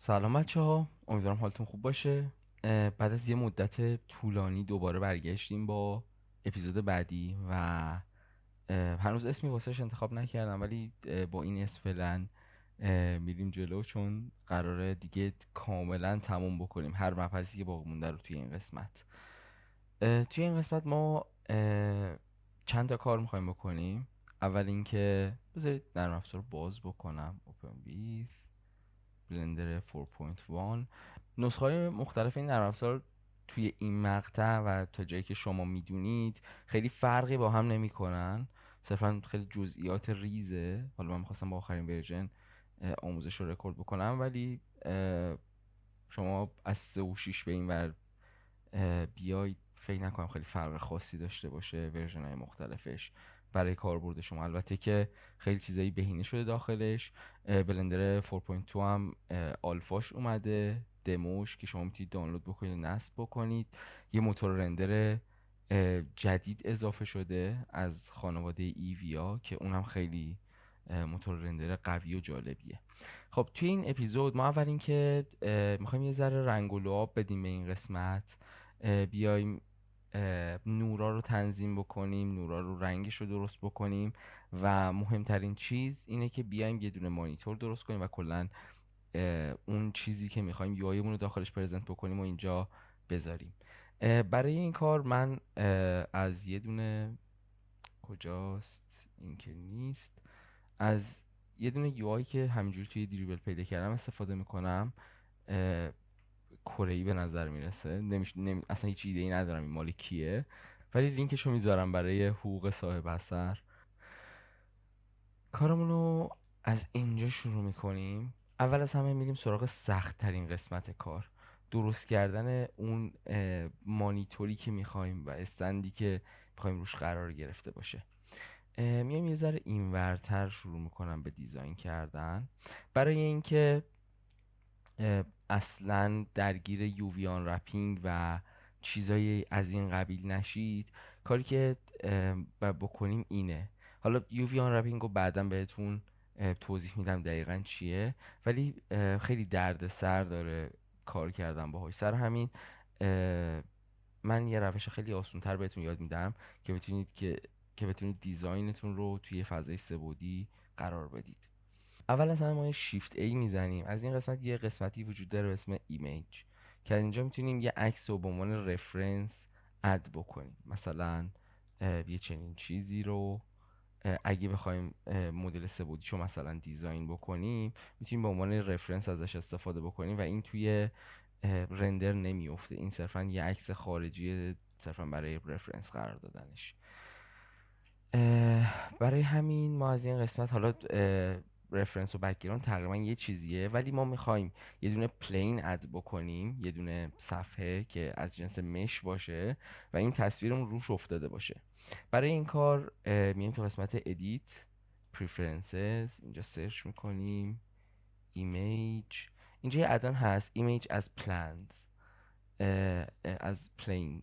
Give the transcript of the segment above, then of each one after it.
سلام بچه ها، امیدوارم حالتون خوب باشه. بعد از یه مدت طولانی دوباره برگشتیم با اپیزود بعدی و هنوز اسمی واسهش انتخاب نکردم، ولی با این اسم فعلا میریم جلو، چون قراره دیگه کاملا تموم بکنیم هر مبحثی که باقی مونده رو توی این قسمت. توی این قسمت ما چند تا کار میخوایم بکنیم. اول اینکه بذارید نرم افزار رو باز بکنم. Open with بلندر 4.1. نسخه های مختلف این نرم افزار توی این مقطع و تا جایی که شما میدونید خیلی فرقی با هم نمیکنن، صرفا خیلی جزئیات ریزه. حالا من میخواستم با آخرین ورژن آموزش رو رکورد بکنم، ولی شما از 3 و 6 به این ور بیاید، فکر نکنم خیلی فرق خاصی داشته باشه ورژن های مختلفش برای کاربرد شما. البته که خیلی چیزایی بهینه شده داخلش. بلندر 4.2 هم آلفاش اومده، دموش که شما میتونید دانلود بکنید و نصب بکنید. یه موتور رندر جدید اضافه شده از خانواده ایویا که اونم خیلی موتور رندر قوی و جالبیه. خب توی این اپیزود ما اول اینکه میخوایم یه ذره رنگ و لعاب بدیم به این قسمت، بیایم نورا رو تنظیم بکنیم، نورا رو رنگش رو درست بکنیم و مهمترین چیز اینه که بیایم یه دونه مانیتور درست کنیم و کلا اون چیزی که میخوایم یوایمون رو داخلش پرزنت بکنیم و اینجا بذاریم. برای این کار من از یه دونه، کجاست این که نیست، از یه دونه یو آی که همینجوری توی دریبل پیدا کردم استفاده میکنم. کره‌ای به نظر میرسه، اصلا هیچ ایده ای ندارم این مال کیه، ولی لینکشو میذارم برای حقوق صاحب اثر. کارمون رو از اینجا شروع میکنیم. اول از همه میریم سراغ سخت ترین قسمت کار، درست کردن اون مانیتوری که میخوایم و استندی که میخوایم روش قرار گرفته باشه. میام یه ذره اینورتر شروع میکنم به دیزاین کردن. برای اینکه اصلا درگیر یوویان رپینگ و چیزای از این قبیل نشید، کاری که بکنیم اینه. حالا یوویان رپینگ رو بعدا بهتون توضیح میدم دقیقا چیه، ولی خیلی درد سر داره کار کردن باهاش. سر همین من یه روش خیلی آسان تر بهتون یاد میدم که بتونید دیزاینتون رو توی فضای سه‌بعدی قرار بدید. اول از همه ما شیفت A میزنیم. از این قسمت یه قسمتی وجود داره به اسم ایمیج که از اینجا میتونیم یه عکس رو به عنوان رفرنس اد بکنیم. مثلا یه چنین چیزی رو اگه بخوایم مدل سه‌بعدیشو مثلا دیزاین بکنیم، میتونیم به عنوان رفرنس ازش استفاده بکنیم و این توی رندر نمیفته. این صرفا یه عکس خارجی، صرفا برای رفرنس قرار دادنش. برای همین ما از این قسمت، حالا رفرنس و بک‌گراند تقریبا یه چیزیه، ولی ما میخوایم یه دونه پلین اد بکنیم، یه دونه صفحه که از جنس مش باشه و این تصویرمون روش افتاده باشه. برای این کار میایم تو قسمت ادیت، پریفرنسز، اینجا سرچ میکنیم ایمیج. اینجا یه ادان هست ایمیج از پلنز، از پلین،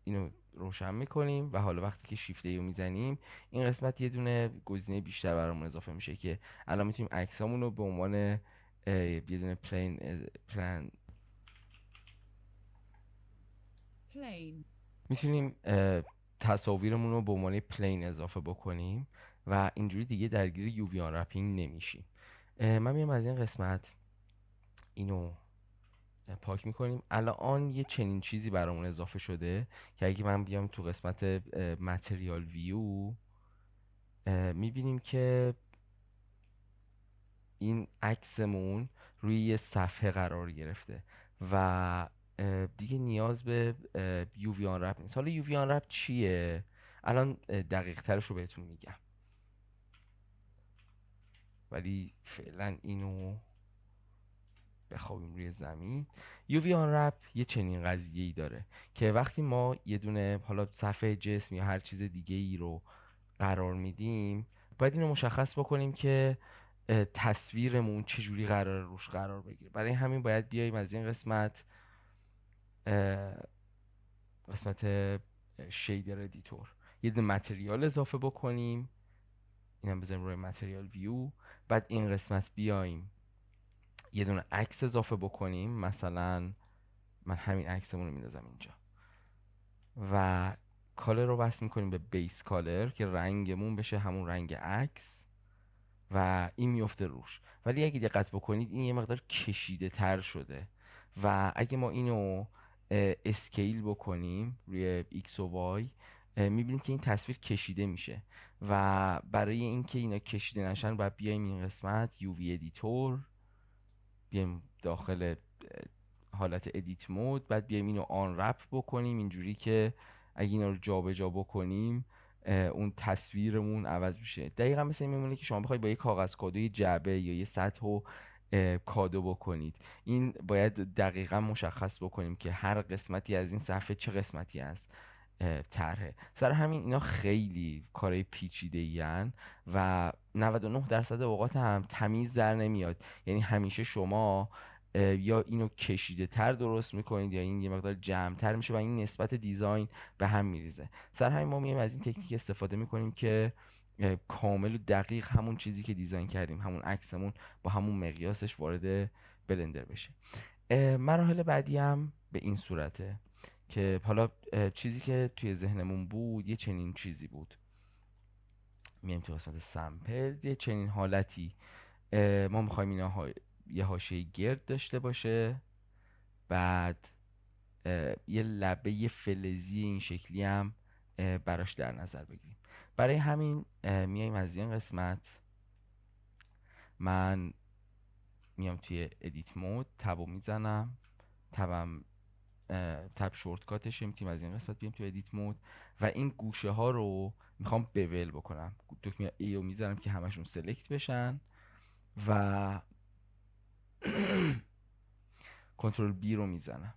اینو روشن میکنیم و حالا وقتی که شیفت رو میزنیم این قسمت یه دونه گزینه بیشتر برامون اضافه میشه که الان میتونیم عکسامون رو به عنوان یه دونه پلان میتونیم تصاویرمون رو به عنوان پلین اضافه بکنیم و اینجوری دیگه درگیر یوویان رپینگ نمیشیم. من میام از این قسمت اینو پاک میکنیم. الان یه چنین چیزی برامون اضافه شده که اگه من بیام تو قسمت متریال ویو میبینیم که این عکسمون روی یه صفحه قرار گرفته و دیگه نیاز به یوویان رپ نیست. حالا یوویان رپ چیه؟ الان دقیق ترش رو بهتون میگم، ولی فعلا اینو بخوابیم روی زمین. UV آن رپ یه چنین قضیه ای داره که وقتی ما یه دونه حالا صفحه جسم یا هر چیز دیگه ای رو قرار میدیم، باید اینو مشخص بکنیم که تصویرمون چجوری قرار روش قرار بگیره. برای همین باید بیاییم از این قسمت شیدر ادیتور یه دونه متریال اضافه بکنیم، اینم بذاریم روی متریال ویو. بعد این قسمت بیایم یه دونه عکس اضافه بکنیم. مثلا من همین عکسمون رو میندازم اینجا و کالر رو وصل میکنیم به بیس کالر که رنگمون بشه همون رنگ عکس و این میفته روش. ولی اگه دقت بکنید این یه مقدار کشیده تر شده و اگه ما اینو اسکیل بکنیم روی X و Y میبینیم که این تصویر کشیده میشه و برای اینکه اینا کشیده نشن باید بیایم این قسمت UV ادیتور، بیایم داخل حالت ادیت مود، بعد بیایم اینو آن رپ بکنیم اینجوری که اگه اینا رو جابجا بکنیم اون تصویرمون عوض میشه. دقیقا مثل این میمونه که شما بخواید با یه کاغذ کادو یه جعبه یا یه سطح رو کادو بکنید. این باید دقیقا مشخص بکنیم که هر قسمتی از این صفحه چه قسمتی از طرحه. سر همین اینا خیلی کارهای پیچیده این و 99% اوقات هم تمیز در نمیاد. یعنی همیشه شما یا اینو کشیده تر درست میکنید یا این یه مقدار جمع تر میشه و این نسبت دیزاین به هم میریزه. سر همین ما میایم از این تکنیک استفاده میکنیم که کامل و دقیق همون چیزی که دیزاین کردیم، همون عکسمون با همون مقیاسش وارد بلندر بشه. مراحل بعدی هم به این صورته که حالا چیزی که توی ذهنمون بود یه چنین چیزی بود. میایم تو قسمت سمپل، یه چنین حالتی ما میخوایم اینا یه حاشیه گرد داشته باشه، بعد یه لبه فلزی این شکلی هم براش در نظر بگیریم. برای همین میایم از این قسمت، من میام توی ادیت مود، تبو میزنم، تب شورتکاتش میتونیم از این قسمت بیام توی ادیت مود و این گوشه ها رو میخوام بول بکنم. دکمه A رو میزنم که همشون سلکت بشن و کنترل B رو میزنم.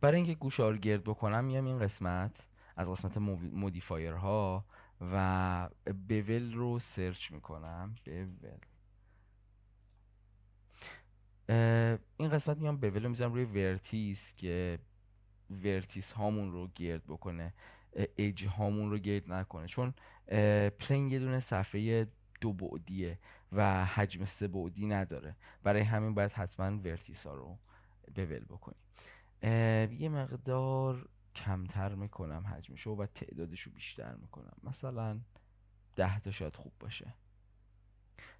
برای اینکه گوشه ها رو گرد بکنم میام این قسمت از قسمت مودیفایر ها و بول رو سرچ میکنم. بول این قسمت میام بول رو میزنم روی ورتیس که ورتیس هامون رو گرد بکنه، ایج هامون رو گرد نکنه، چون پلین یه دونه صفحه 2 بعدیه و حجم 3 بعدی نداره. برای همین باید حتما ورتیس ها رو بول بکنیم. یه مقدار کمتر میکنم حجمشو و تعدادشو بیشتر میکنم، مثلا 10 تا شاید خوب باشه.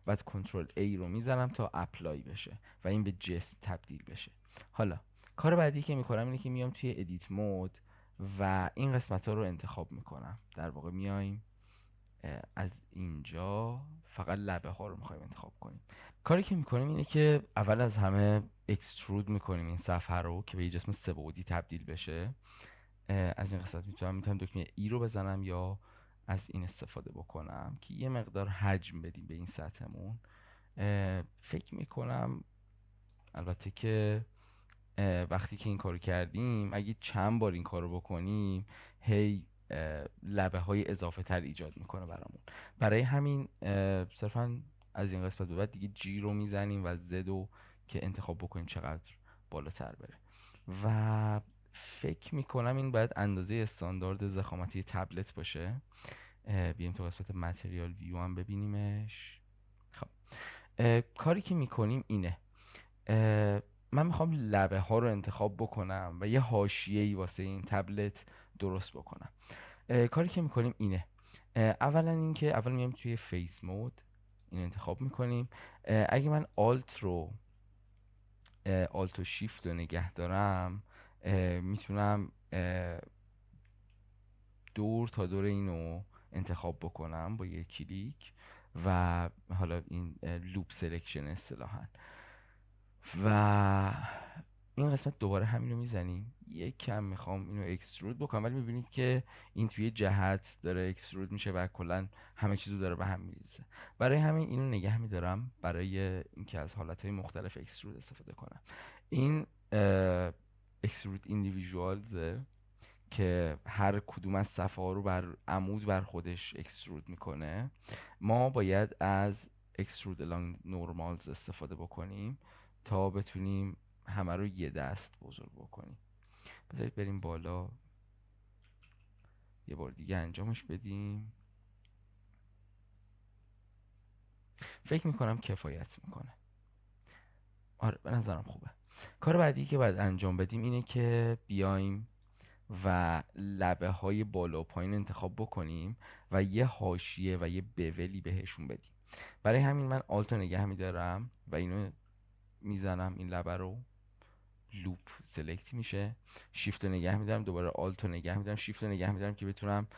بعد کنترل A رو میزنم تا اپلای بشه و این به جسم تبدیل بشه. حالا کار بعدی که میکنم اینه که میام توی ادیت مود و این قسمت ها رو انتخاب میکنم. در واقع میایم از اینجا فقط لبه ها رو میخوایم انتخاب کنیم. کاری که میکنیم اینه که اول از همه اکسترود میکنیم این صفحه رو که به یه جسم 3 بعدی تبدیل بشه. از این قسمت میتونم دکمه ای رو بزنم یا از این استفاده بکنم که یه مقدار حجم بدیم به این سطحمون. فکر میکنم البته که وقتی که این کارو کردیم اگه چند بار این کارو بکنیم هی لبه های اضافه تر ایجاد میکنه برامون. برای همین صرفا از این قسمت به بعد دیگه جی رو میزنیم و زدو که انتخاب بکنیم چقدر بالاتر بره و فکر میکنم این باید اندازه استاندارد ضخامتی تبلت باشه. بیایم تو قسمت متریال ویو هم ببینیمش. خب کاری که میکنیم اینه، من میخوام لبه ها رو انتخاب بکنم و یه حاشیه‌ای واسه این تبلت درست بکنم. کاری که میکنیم اینه، اولا اینکه اول میایم توی فیس مود، این انتخاب میکنیم. اگه من آلت و شیفت رو نگه دارم میتونم دور تا دور اینو انتخاب بکنم با یک کلیک و حالا این لوپ سلکشن اصطلاحاً و این قسمت دوباره همین رو میزنیم. یک کم میخوام اینو اکسترود بکنم ولی میبینید که این توی جهت داره اکسترود میشه و کلا همه چیزو داره به هم میریزه. برای همین اینو نگه میدارم برای اینکه از حالتهای مختلف اکسترود استفاده کنم. این اکسترود ایندیویژوالز که هر کدوم از صفحه ها رو بر عمود بر خودش اکسترود میکنه. ما باید از اکسترود along normals استفاده بکنیم تا بتونیم همه رو یه دست بزرگ بکنیم. بذارید بریم بالا یه بار دیگه انجامش بدیم. فکر میکنم کفایت میکنه. آره به نظرم خوبه. کار بعدی که باید انجام بدیم اینه که بیایم و لبه های بالا و پایین انتخاب بکنیم و یه حاشیه و یه بولی بهشون بدیم. برای همین من آلت رو نگه میدارم و اینو میزنم، این لبه رو، لوپ سلکت میشه، شیفت رو نگه میدارم، دوباره آلت رو نگه میدارم، شیفت رو نگه میدارم که بتونم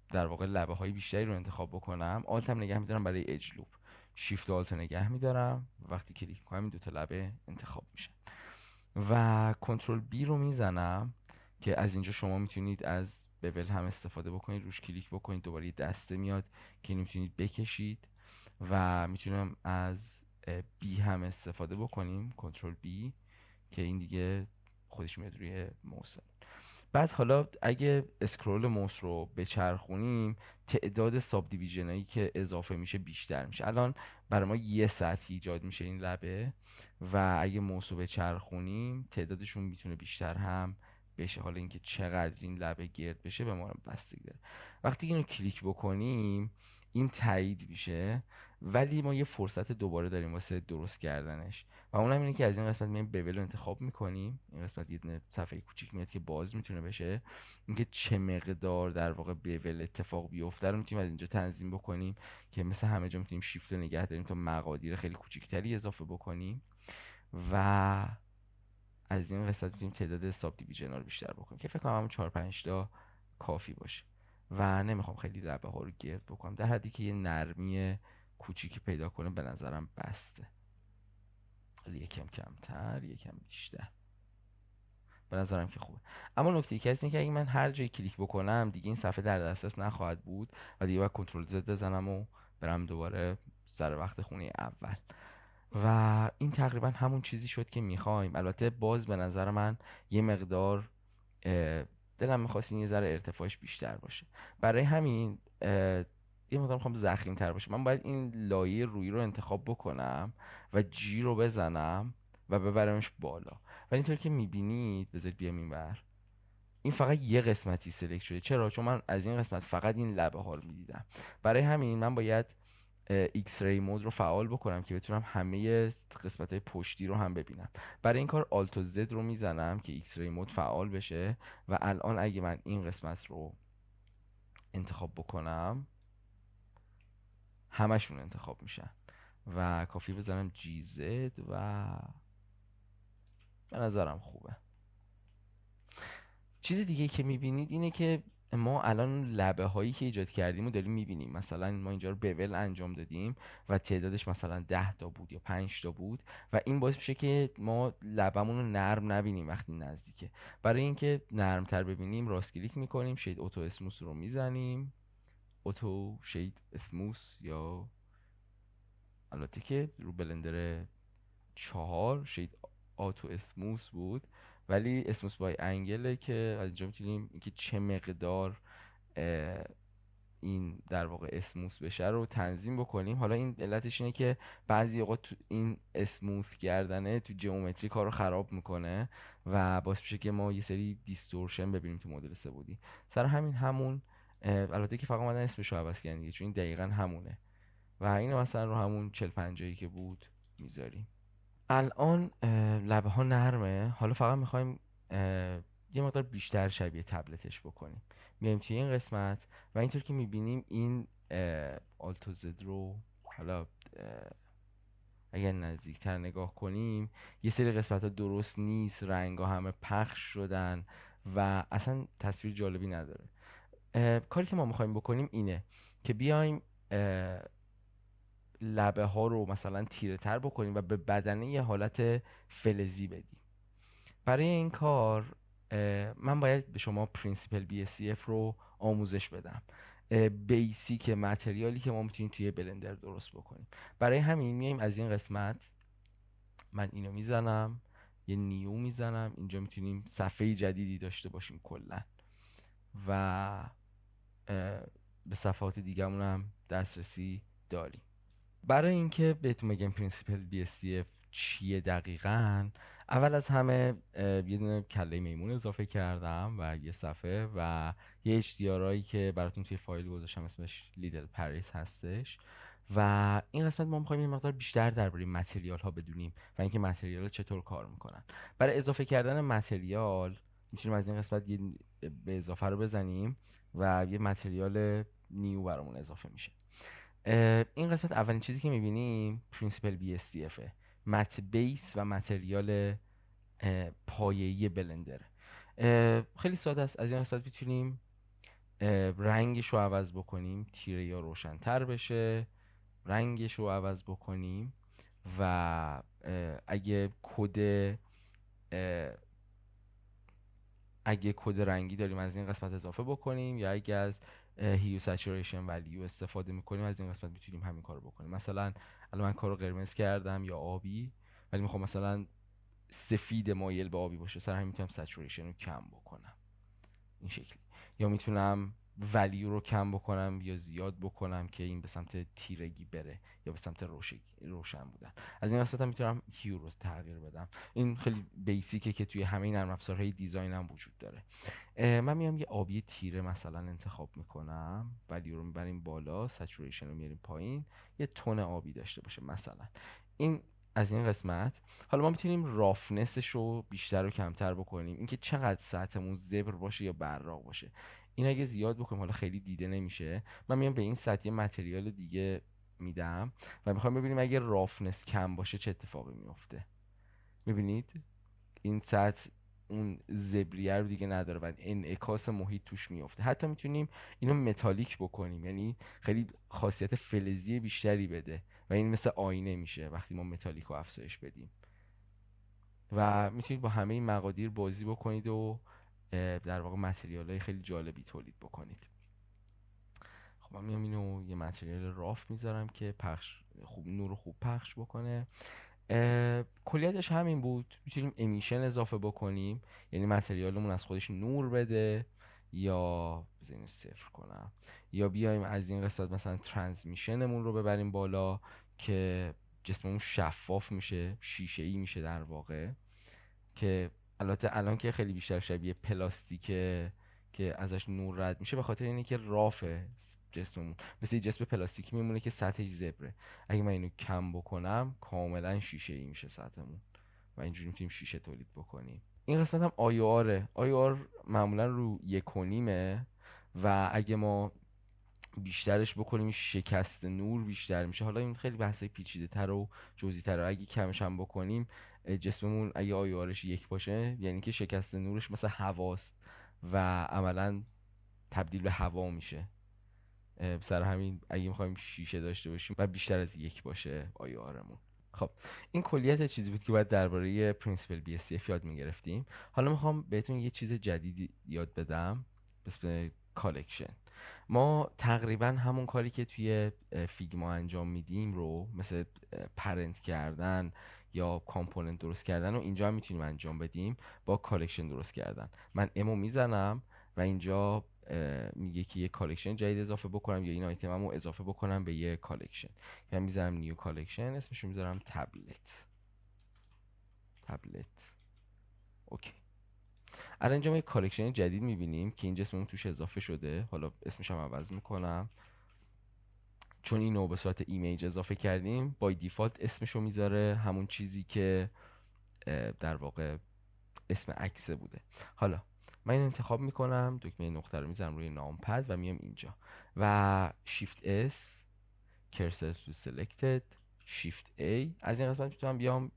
در واقع لبه های بیشتری رو انتخاب بکنم. آلت هم نگه میدارم برای اج لوپ، شیفت و آلت رو نگه میدارم، وقتی کلیک میکنم این دو تا لبه انتخاب میشه و کنترل بی رو میزنم که از اینجا شما میتونید از بول هم استفاده بکنید، روش کلیک بکنید دوباره یه دسته میاد که اینو میتونید بکشید و میتونم از بی هم استفاده بکنیم، کنترل بی، که این دیگه خودش میاد روی موس. بعد حالا اگه اسکرول موس رو بچرخونیم تعداد ساب دیویژن هایی که اضافه میشه بیشتر میشه. الان برای ما یه سطح ایجاد میشه این لبه و اگه موس رو بچرخونیم تعدادشون میتونه بیشتر هم بشه. حالا اینکه چقدر این لبه گرد بشه به ما بستگی داره. وقتی اینو کلیک بکنیم این تایید میشه، ولی ما یه فرصت دوباره داریم واسه درست کردنش و اونم اینه که از این قسمت میایم بول رو انتخاب میکنیم. این قسمت یه دونه صفحه کوچیک میاد که باز میتونه بشه، اینکه چه مقدار در واقع بول اتفاق بیفته رو میتونیم از اینجا تنظیم بکنیم که مثل همه جا میتونیم شیفت رو نگه داریم تا مقادیر خیلی کوچیکتری اضافه بکنیم و از این قسمت میتونیم تعداد ساب دیویژن رو بیشتر بکنیم که فکر کنم همون 4 5 تا کافی باشه و نمیخوام خیلی لبه ها رو گرد بکنم، در حدی که یه نرمی کوچیکی پیدا کنه به نظرم بسته. یکم کمتر یکم بیشتر به نظرم که خوبه. اما نکته که هست اینه که اگه من هر جایی کلیک بکنم دیگه این صفحه در دسترس نخواهد بود و دیگه باید کنترل زد بزنم و برم دوباره سر وقت خونه اول و این تقریبا همون چیزی شد که میخوایم. البته باز به نظر من یه مقدار دلم میخواست این یه ذره ارتفاعش بیشتر باشه، برای همین یه مقدار میخوام ضخیم تر باشه. من باید این لایه روی رو انتخاب بکنم و جی رو بزنم و ببرمش بالا و اینطور که میبینید، بذارید بیام این بر، این فقط یه قسمتی سلکت شده. چرا؟ چون من از این قسمت فقط این لبه ها رو میدیدم. برای همین من باید ایکس ری مود رو فعال بکنم که بتونم همه قسمت های پشتی رو هم ببینم. برای این کار آلت و زد رو میزنم که ایکس ری مود فعال بشه و الان اگه من این قسمت رو انتخاب بکنم همشون انتخاب میشن و کافی بزنم جی زد و به نظرم خوبه. چیز دیگه که میبینید اینه که ما الان لبه هایی که ایجاد کردیم رو داریم میبینیم. مثلا ما اینجا رو بول انجام دادیم و تعدادش مثلا 10 تا بود یا 5 تا بود و این باعث میشه که ما لبمون رو نرم نبینیم وقتی نزدیکه. برای اینکه نرم تر ببینیم راست کلیک میکنیم، شید اوتو اسموس رو میزنیم، اوتو شید اسموس، یا البته که رو بلندر 4 شید آتو اسموس بود ولی اسموس بای انگله که از اینجا میتونیم اینکه چه مقدار این در واقع اسموس بشه رو تنظیم بکنیم. حالا این علتش اینه که بعضی اوقات تو این اسموث کردنه تو جیومتری کار رو خراب میکنه و باعث میشه که ما یه سری دیستورشن ببینیم تو مدل سه‌بعدی. سر همون البته که فقط اومدن اسمش رو عوض کردن دیگه، چون این دقیقا همونه و اینو مثلا رو همون 40-50 که بود میذاریم. الان لبه ها نرمه، حالا فقط میخوایم یه مقدار بیشتر شبیه تبلتش بکنیم. میایم توی این قسمت و اینطور که میبینیم این آلت و زد رو، حالا اگر نزدیکتر نگاه کنیم یه سری قسمت ها درست نیست، رنگ ها همه پخش شدن و اصلا تصویر جالبی نداره. کاری که ما میخوایم بکنیم اینه که بیایم لبه ها رو مثلا تیره تر بکنیم و به بدنه یه حالت فلزی بدیم. برای این کار من باید به شما پرینسیپل BSCF رو آموزش بدم، بیسیک متریالی که ما میتونیم توی بلندر درست بکنیم. برای همین میایم از این قسمت، من اینو میزنم، یه نیو میزنم، اینجا میتونیم صفحه جدیدی داشته باشیم کلا و به صفحات دیگه‌مون هم دسترسی داریم. برای اینکه بهتون بگم پرینسیپل BSCF چیه دقیقاً، اول از همه یه دونه کله میمون اضافه کردم و یه صفحه و یه HDRI که براتون توی فایل گذاشتم اسمش لیدل پاریس هستش. و این قسمت ما می‌خوایم یه مقدار بیشتر درباره متریال ها بدونیم و اینکه متریال چطور کار میکنن. برای اضافه کردن متریال میتونیم از این قسمت یه به اضافه رو بزنیم و یه متریال نیو برامون اضافه میشه. این قسمت اولین چیزی که میبینیم پرینسیپل BSDF مت بیس و متریال پایه‌ای بلندر. خیلی ساده است. از این قسمت میتونیم رنگش رو عوض بکنیم، تیره یا روشن‌تر بشه، رنگش رو عوض بکنیم و اگه کد رنگی داریم از این قسمت اضافه بکنیم، یا اگه از هیو سچوریشن ولیو استفاده میکنیم از این قسمت میتونیم همین کارو بکنیم. مثلا الان من کارو قرمز کردم یا آبی، ولی میخوام مثلا سفید مایل به آبی باشه، سر همین میتونم سچوریشن رو کم بکنم این شکلی، یا میتونم ولیو رو کم بکنم یا زیاد بکنم که این به سمت تیرگی بره یا به سمت روشن بودن. از این قسمت هم میتونم هیو رو تغییر بدم. این خیلی بیسیکه که توی همه نرم افزارهای دیزاین هم وجود داره. من میام یه آبی تیره مثلا انتخاب میکنم، ولیو رو میبریم بالا، سچوریشن رو میاریم پایین، یه تون آبی داشته باشه مثلا. این از این قسمت. حالا ما میتونیم رافنسش رو بیشتر و کمتر بکنیم، اینکه چقدر سطحمون زبر باشه یا براق باشه. این اگه زیاد بکنیم حالا خیلی دیده نمیشه. من میام به این سطح یه متریال دیگه میدم و میخوام ببینیم اگه رافنس کم باشه چه اتفاقی میفته. میبینید این سطح اون زبریه رو دیگه نداره و انعکاس محیط توش میفته. حتی میتونیم اینو متالیک بکنیم، یعنی خیلی خاصیت فلزی بیشتری بده و این مثل آینه میشه وقتی ما متالیک رو افزایش بدیم. و میتونید با همه این مقادیر بازی بکنید و در واقع متریال های خیلی جالبی تولید بکنید. خب من میام اینو یه متریال راف میذارم که خوب نور خوب پخش بکنه. کلیتش همین بود. میتونیم امیشن اضافه بکنیم، یعنی متریالمون از خودش نور بده، یا بذارین صفر کنم، یا بیایم از این قسمت مثلا ترانسمیشنمون رو ببریم بالا که جسممون شفاف میشه، شیشه‌ای میشه در واقع. که البته الان که خیلی بیشتر شبیه پلاستیکه که ازش نور رد میشه، به خاطر اینه که رافه جسممون، مثل یه جسم پلاستیکی میمونه که سطحش زبره. اگه من اینو کم بکنم کاملا شیشه ای میشه سطحمون و اینجوری میتونیم شیشه تولید بکنیم. این قسمت هم آی معمولا رو 1.5 و اگه ما بیشترش بکنیم شکست نور بیشتر میشه. حالا این خیلی بحث پیچیده تر و جزئی تر. اگه کمش هم بکنیم جسممون اگه آیارش 1 باشه یعنی که شکست نورش مثل هواست و عملا تبدیل به هوا میشه. سر همین اگه میخوایم شیشه داشته باشیم و بیشتر از 1 باشه آیارمون. خب این کلیت چیزی بود که باید درباره پرینسیپل BSDF یاد میگرفتیم. حالا میخوام بهتون یه چیز جدیدی یاد بدم به اسم کالکشن. ما تقریبا همون کاری که توی فیگما انجام میدیم رو، مثل پرنت کردن یا کامپوننت درست کردن، و اینجا هم میتونیم انجام بدیم با کالکشن درست کردن. من امو میزنم و اینجا میگه که یه کالکشن جدید اضافه بکنم یا این آیتممو اضافه بکنم به یه کالکشن. یعنی میذارم نیو کالکشن، اسمشو میذارم تبلت. اوکی. الان اینجا ما یه کالکشن جدید میبینیم که این جسممون توش اضافه شده. حالا اسمش هم عوض میکنم، چون اینو به صورت ایمیج اضافه کردیم بای دیفالت اسمشو میذاره همون چیزی که در واقع اسم عکسه بوده. حالا من این انتخاب میکنم، دکمه نقطه رو میذارم روی نام پد و میام اینجا و Shift S Cursor to Selected Shift A. از این قسمت میتونم بیام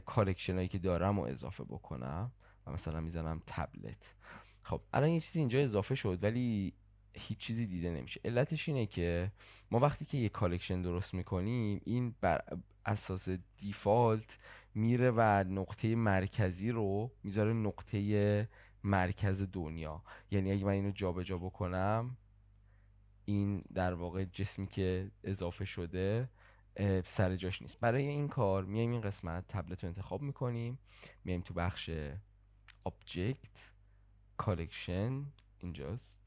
کالکشن هایی که دارم رو اضافه بکنم و مثلا میزنم تبلت. خب الان یه چیزی اینجا اضافه شد ولی هیچ چیزی دیده نمیشه. علتش اینه که ما وقتی که یه کالکشن درست میکنیم این بر اساس دیفالت میره و نقطه مرکزی رو میذاره نقطه مرکز دنیا. یعنی اگه من اینو جابجا بکنم، این در واقع جسمی که اضافه شده سر جاش نیست. برای این کار میایم این قسمت تبلت رو انتخاب میکنیم، میایم تو بخش Object Collection اینجاست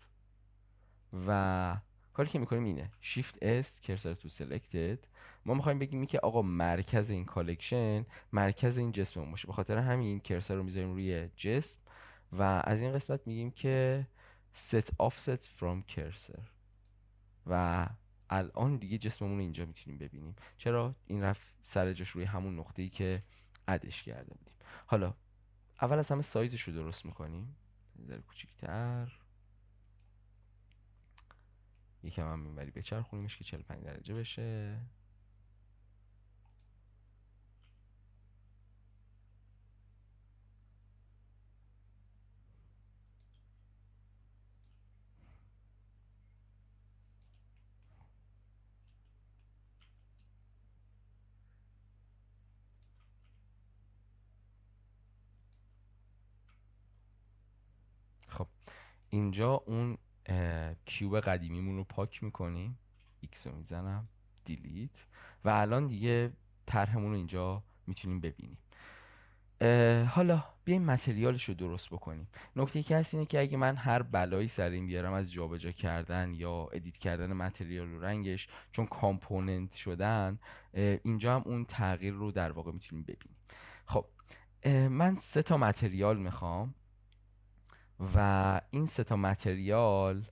و کاری که میکنیم اینه Shift S cursor to selected. ما میخوایم بگیم که آقا مرکز این کالکشن مرکز این جسممون باشه، به خاطر همین کرسر رو میذاریم روی جسم و از این قسمت میگیم که set offset from cursor و الان دیگه جسممون رو اینجا میتونیم ببینیم. چرا؟ این رفت سر جاش روی همون نقطه‌ای که ادش کرده بودیم. حالا اول از همه سایزش رو درست میکنیم، یه ذره کوچیک‌تر، یکم هم اینوری بچرخونیمش که 45 درجه بشه. خب اینجا اون کیوب قدیمیمون رو پاک میکنیم، ایکس رو میزنم، دیلیت، و الان دیگه طرحمون رو اینجا میتونیم ببینیم. حالا بیایم متریالش رو درست بکنیم. نکته که هست اینه که اگه من هر بلایی سر این بیارم از جابجا کردن یا ادیت کردن متریال و رنگش، چون کامپوننت شدن، اینجا هم اون تغییر رو در واقع میتونیم ببینیم. خب من 3 تا متریال میخوام و این 3 تا متریال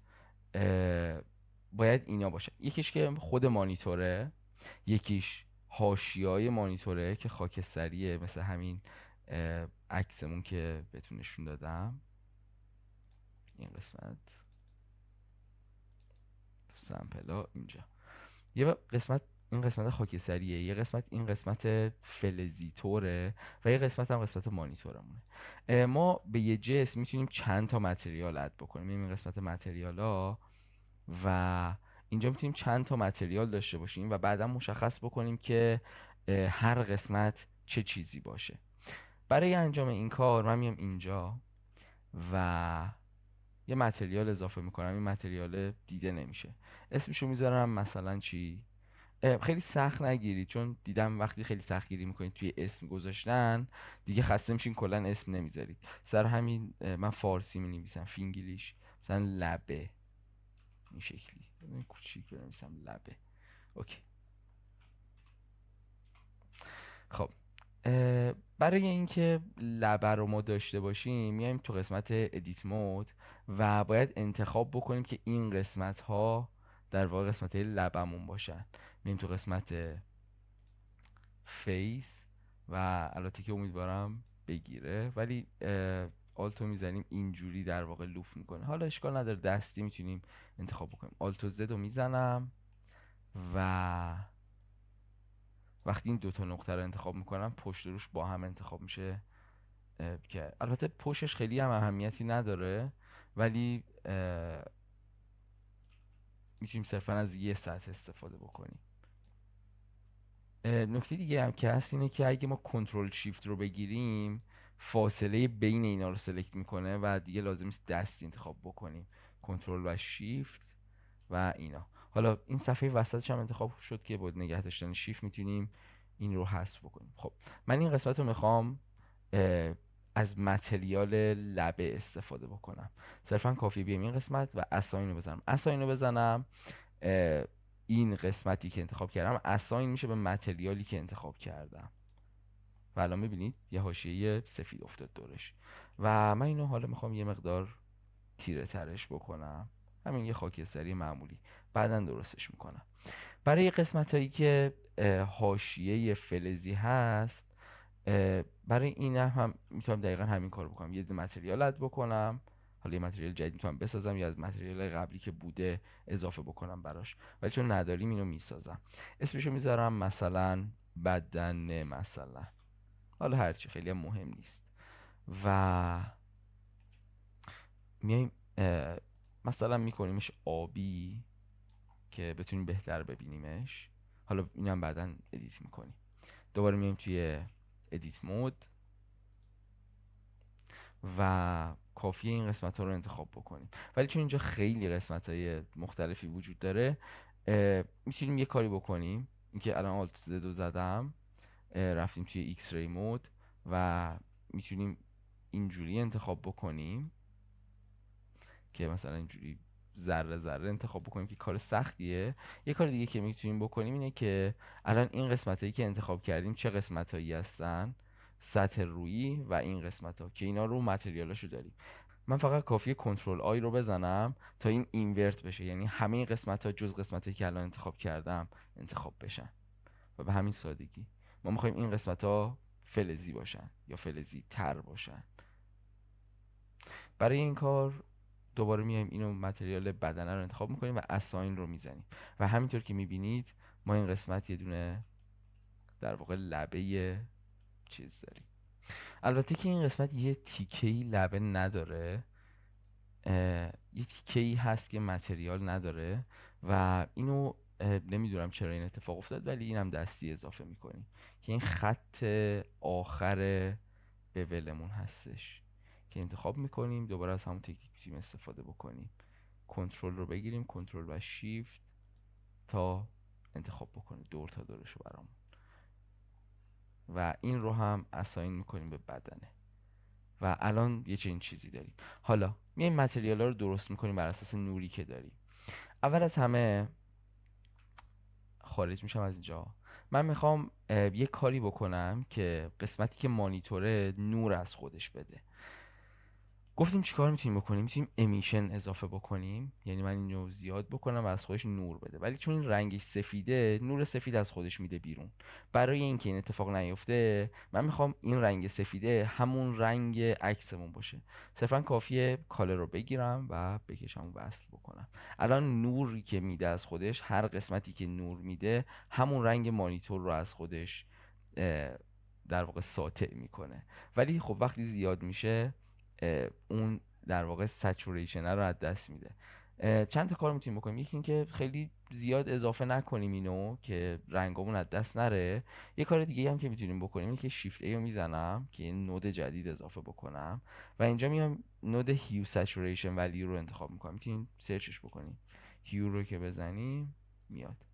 باید اینا باشه. یکیش که خود مانیتوره، یکیش حاشیه‌های مانیتوره که خاکستریه مثل همین عکسمون که بهتون نشون دادم، این قسمت سمپلا اینجا. یه قسمت این قسمت خاکستریه، یه قسمت این قسمت فلزیتوره و یه قسمت هم قسمت مانیتورمونه. ما به یه جسم میتونیم چند تا متریال اد بکنیم، این قسمت متریال ها، و اینجا میتونیم چند تا متریال داشته باشیم و بعدا مشخص بکنیم که هر قسمت چه چیزی باشه. برای انجام این کار من میام اینجا و یه متریال اضافه میکنم. این متریال دیده نمیشه، اسمشو میذارم مثلا چی. خیلی سخت نگیرید، چون دیدم وقتی خیلی سخت گیری میکنید توی اسم گذاشتن دیگه خسته میشین، کلا اسم نمیذارید. سر همین من فارسی مینویسم، فینگلیش مثلا لبه، این شکلی کوچیک بنویسم لبه. اوکی. خب برای اینکه لبه رو ما داشته باشیم میایم تو قسمت ادیت مود و باید انتخاب بکنیم که این قسمت ها در واقع قسمت های لبمون باشن. میایم تو قسمت فیس و البته که امیدوارم بگیره، ولی آلتو میزنیم اینجوری در واقع لوف میکنه. حالا اشکال نداره، دستی میتونیم انتخاب بکنیم. آلتو زد رو میزنم و وقتی این 2 تا نقطه رو انتخاب میکنم پشت روش با هم انتخاب میشه، که البته پشتش خیلی هم اهمیتی نداره، ولی میتونیم صرفا از یه سطح استفاده بکنیم. نکته دیگه هم که هست اینه که اگه ما کنترل شیفت رو بگیریم فاصله بین اینا رو سلکت میکنه و دیگه لازم نیست دستی انتخاب بکنیم. کنترل و شیفت و اینا. حالا این صفحه وسطش هم انتخاب شد که با نگه داشتن شیفت میتونیم این رو حذف بکنیم. خب من این قسمت رو میخوام از متریال لبه استفاده بکنم. صرفا کافی بیام این قسمت و اساین رو بزنم. اساین رو بزنم، این قسمتی که انتخاب کردم اساین میشه به متریالی که انتخاب کردم و الان میبینید یه حاشیه سفید افتاد دورش. و من اینو حالا میخوام یه مقدار تیره ترش بکنم، همین یه خاکستری معمولی، بعدا درستش میکنم. برای قسمت هایی که حاشیه فلزی هست، برای این هم میتونم دقیقا همین کار بکنم، یه متریال اد بکنم. حالا یه متریال جدید میتونم بسازم یا از متریال قبلی که بوده اضافه بکنم براش، ولی چون نداریم اینو میسازم. اسمشو میذارم مثلا بدن مثلا، حالا هرچی، خیلی هم مهم نیست. و میایم مثلا میکنیمش آبی که بتونیم بهتر ببینیمش. حالا اینم بعدا ادیت میکنیم. دوباره میایم توی ادیت مود و کافیه این قسمت ها رو انتخاب بکنیم، ولی چون اینجا خیلی قسمت های مختلفی وجود داره میتونیم یه کاری بکنیم. اینکه الان آلت زد و زدم، رفتیم توی ایکس ری مود و میتونیم اینجوری انتخاب بکنیم که مثلا اینجوری ذره ذره انتخاب بکنیم که کار سختیه. یه کار دیگه که میتونیم بکنیم اینه که الان این قسمتایی که انتخاب کردیم چه قسمتایی هستن، سطح رویی و این قسمت ها که اینا رو متریالاشو داریم. من فقط کافیه کنترل آی رو بزنم تا این اینورت بشه، یعنی همه این قسمت ها جز قسمتی که الان انتخاب کردم انتخاب بشن و به همین سادگی ما میخوایم این قسمت ها فلزی باشن یا فلزی تر باشن. برای این کار دوباره میایم اینو متریال بدنه رو انتخاب میکنیم و اساین رو میزنیم و همینطور که میبینید ما این قسمت یه دونه در واقع لبه چیز داریم. البته که این قسمت یه تیکه‌ای لبه نداره، یه تیکه‌ای هست که متریال نداره و اینو نمیدونم چرا این اتفاق افتاد، ولی اینم دستی اضافه میکنیم که این خط آخر بولمون هستش که انتخاب میکنیم. دوباره از همون تکنیک میتونیم استفاده بکنیم، کنترل رو بگیریم، کنترل و شیفت تا انتخاب بکنیم دور تا دورشو برامون و این رو هم اساین میکنیم به بدنه و الان یه چنین چیزی داریم. حالا میایم متریال ها رو درست میکنیم بر اساس نوری که داریم. اول از همه خارج میشم از اینجا، من میخوام یه کاری بکنم که قسمتی که مانیتوره نور از خودش بده. گفتیم چیکار میتونیم بکنیم؟ میتونیم امیشن اضافه بکنیم، یعنی من اینو زیاد بکنم و از خودش نور بده، ولی چون این رنگش سفیده نور سفید از خودش میده بیرون. برای اینکه این اتفاق نیفته من میخوام این رنگ سفیده همون رنگ عکسمون باشه. صرفا کافیه کالر رو بگیرم و بکشم و وصل بکنم. الان نوری که میده از خودش، هر قسمتی که نور میده همون رنگ مانیتور رو از خودش در واقع ساطع میکنه، ولی خب وقتی زیاد میشه اون در واقع سچوریشن رو از دست میده. چند تا کار میتونیم بکنیم. یکی این که خیلی زیاد اضافه نکنیم اینو که رنگامون از دست نره. یه کار دیگه هم که میتونیم بکنیم اینه که شیفت ای رو میزنم که این نود جدید اضافه بکنم و اینجا میام نود هیو سچوریشن ولیو رو انتخاب میکنم. میتونیم سرچش بکنیم، هیو رو که بزنیم میاد.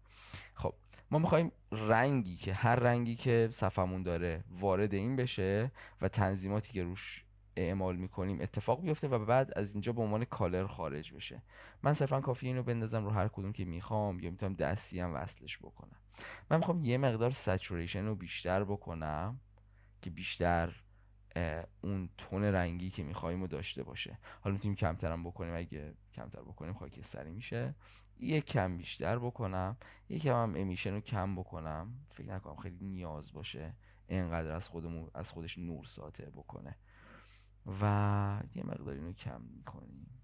خب ما میخوایم رنگی که هر رنگی که صفمون داره وارد این بشه و تنظیماتی که روش اعمال میکنیم اتفاق بیفته و بعد از اینجا به عنوان کالر خارج بشه. من صرفا کافی اینو بندازم رو هر کدوم که میخوام، یا میتونم دستی هم وصلش بکنم. من میخوام یه مقدار سچوریشن رو بیشتر بکنم که بیشتر اون تون رنگی که میخوایم رو داشته باشه. حالا میتونیم کمترم بکنیم، اگه کمتر بکنیم خاکستری میشه. یه کم بیشتر بکنم، یه کم هم امیشن رو کم بکنم. فکر نکنم خیلی نیاز باشه اینقدر از خودش نور ساطع بکنه و یه مقدار اینو کم میکنیم.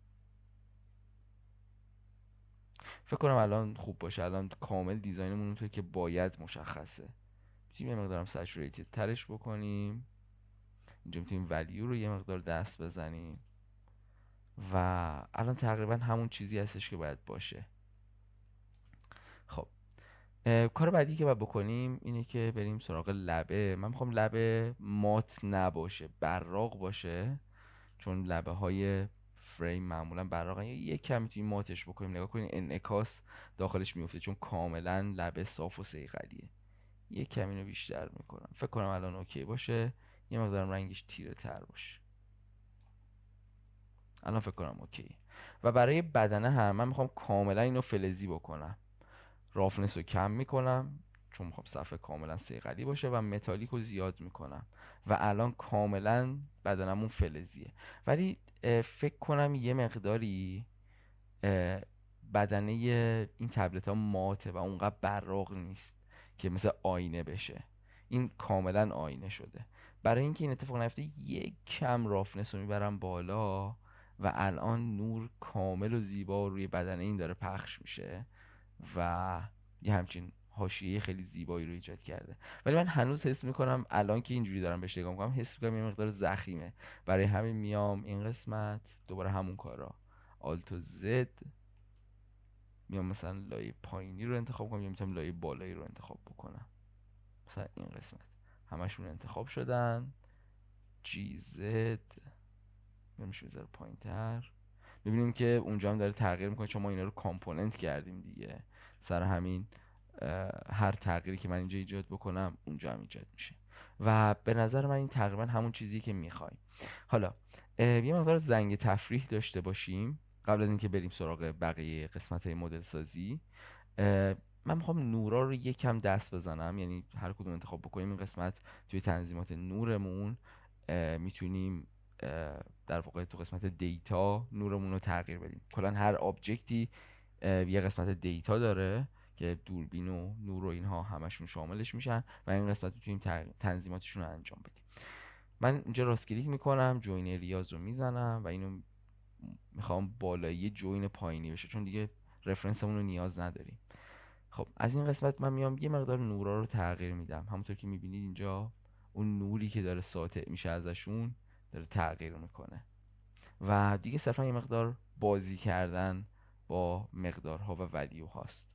فکر کنم الان خوب باشه. الان کامل دیزاینمون اونطور که باید مشخصه. میتونیم یه مقدارم سچوریتد ترش بکنیم. اینجا میتونیم ولیو رو یه مقدار دست بزنیم و الان تقریبا همون چیزی هستش که باید باشه. خب کار بعدی که باید بکنیم اینه که بریم سراغ لبه. من میخوام لبه مات نباشه، براق باشه، چون لبه های فریم معمولا براقن. یه کم میتونیم ماتش بکنیم. نگاه کنید انعکاس داخلش میفته چون کاملا لبه صاف و صیقلیه. یه کم اینو بیشتر میکنم. فکر کنم الان اوکی باشه. یه مقدارم رنگش تیره تر باشه. الان فکر کنم اوکی. و برای بدنه هم من میخوام کاملا اینو فلزی بکنم. رافنس رو کم میکنم چون میخوام صفحه کاملا صیقلی باشه و متالیک رو زیاد میکنم و الان کاملا بدنمون فلزیه. ولی فکر کنم یه مقداری بدنه این تبلت ها ماته و اونقدر براق نیست که مثل آینه بشه. این کاملا آینه شده. برای اینکه این اتفاق نیفته یک کم رافنس رو میبرم بالا و الان نور کامل و زیبا روی بدنه این داره پخش میشه و یه همچین حاشیه خیلی زیبایی رو ایجاد کرده. ولی من هنوز حس میکنم الان که اینجوری دارم بهش نگاه میکنم حس میکنم یه مقدار ضخیمه. برای همین میام این قسمت دوباره همون کارا آلت و زد میام مثلا لایه پایینی رو انتخاب کنم یا میتونم لایه بالایی رو انتخاب بکنم. مثلا این قسمت همشون انتخاب شدن. جی زد میشه بذاره پایین تر. میبینیم که اونجا هم داره تغییر میکنه چون ما اینا رو کامپوننت کردیم دیگه. سر همین هر تغییری که من اینجا ایجاد بکنم اونجا هم ایجاد میشه و به نظر من این تقریبا همون چیزی که میخوایم. حالا یه مقدار زنگ تفریح داشته باشیم قبل از اینکه بریم سراغ بقیه قسمت های مدل سازی، من میخوام نورا رو یکم دست بزنم. یعنی هر کدوم انتخاب بکنیم این قسمت توی تنظیمات نورمون میتونیم در واقع تو قسمت دیتا نورمون رو تغییر بدیم. کلا هر آبجکتی یه قسمت دیتا داره که دوربین و نور و اینها همشون شاملش میشن و این قسمت میتونیم تنظیماتشون رو انجام بدیم. من اینجا راست کلیک میکنم، جوین ریاض رو میزنم و اینو میخوام بالایی جوین پایینی بشه چون دیگه رفرنسمون رو نیاز نداریم. خب از این قسمت من میام یه مقدار نورا رو تغییر میدم. همونطور که میبینید اینجا اون نوری که داره ساطع میشه ازشون داره تغییر میکنه و دیگه صرفا یه مقدار بازی کردن با مقدارها و ولیو هاست.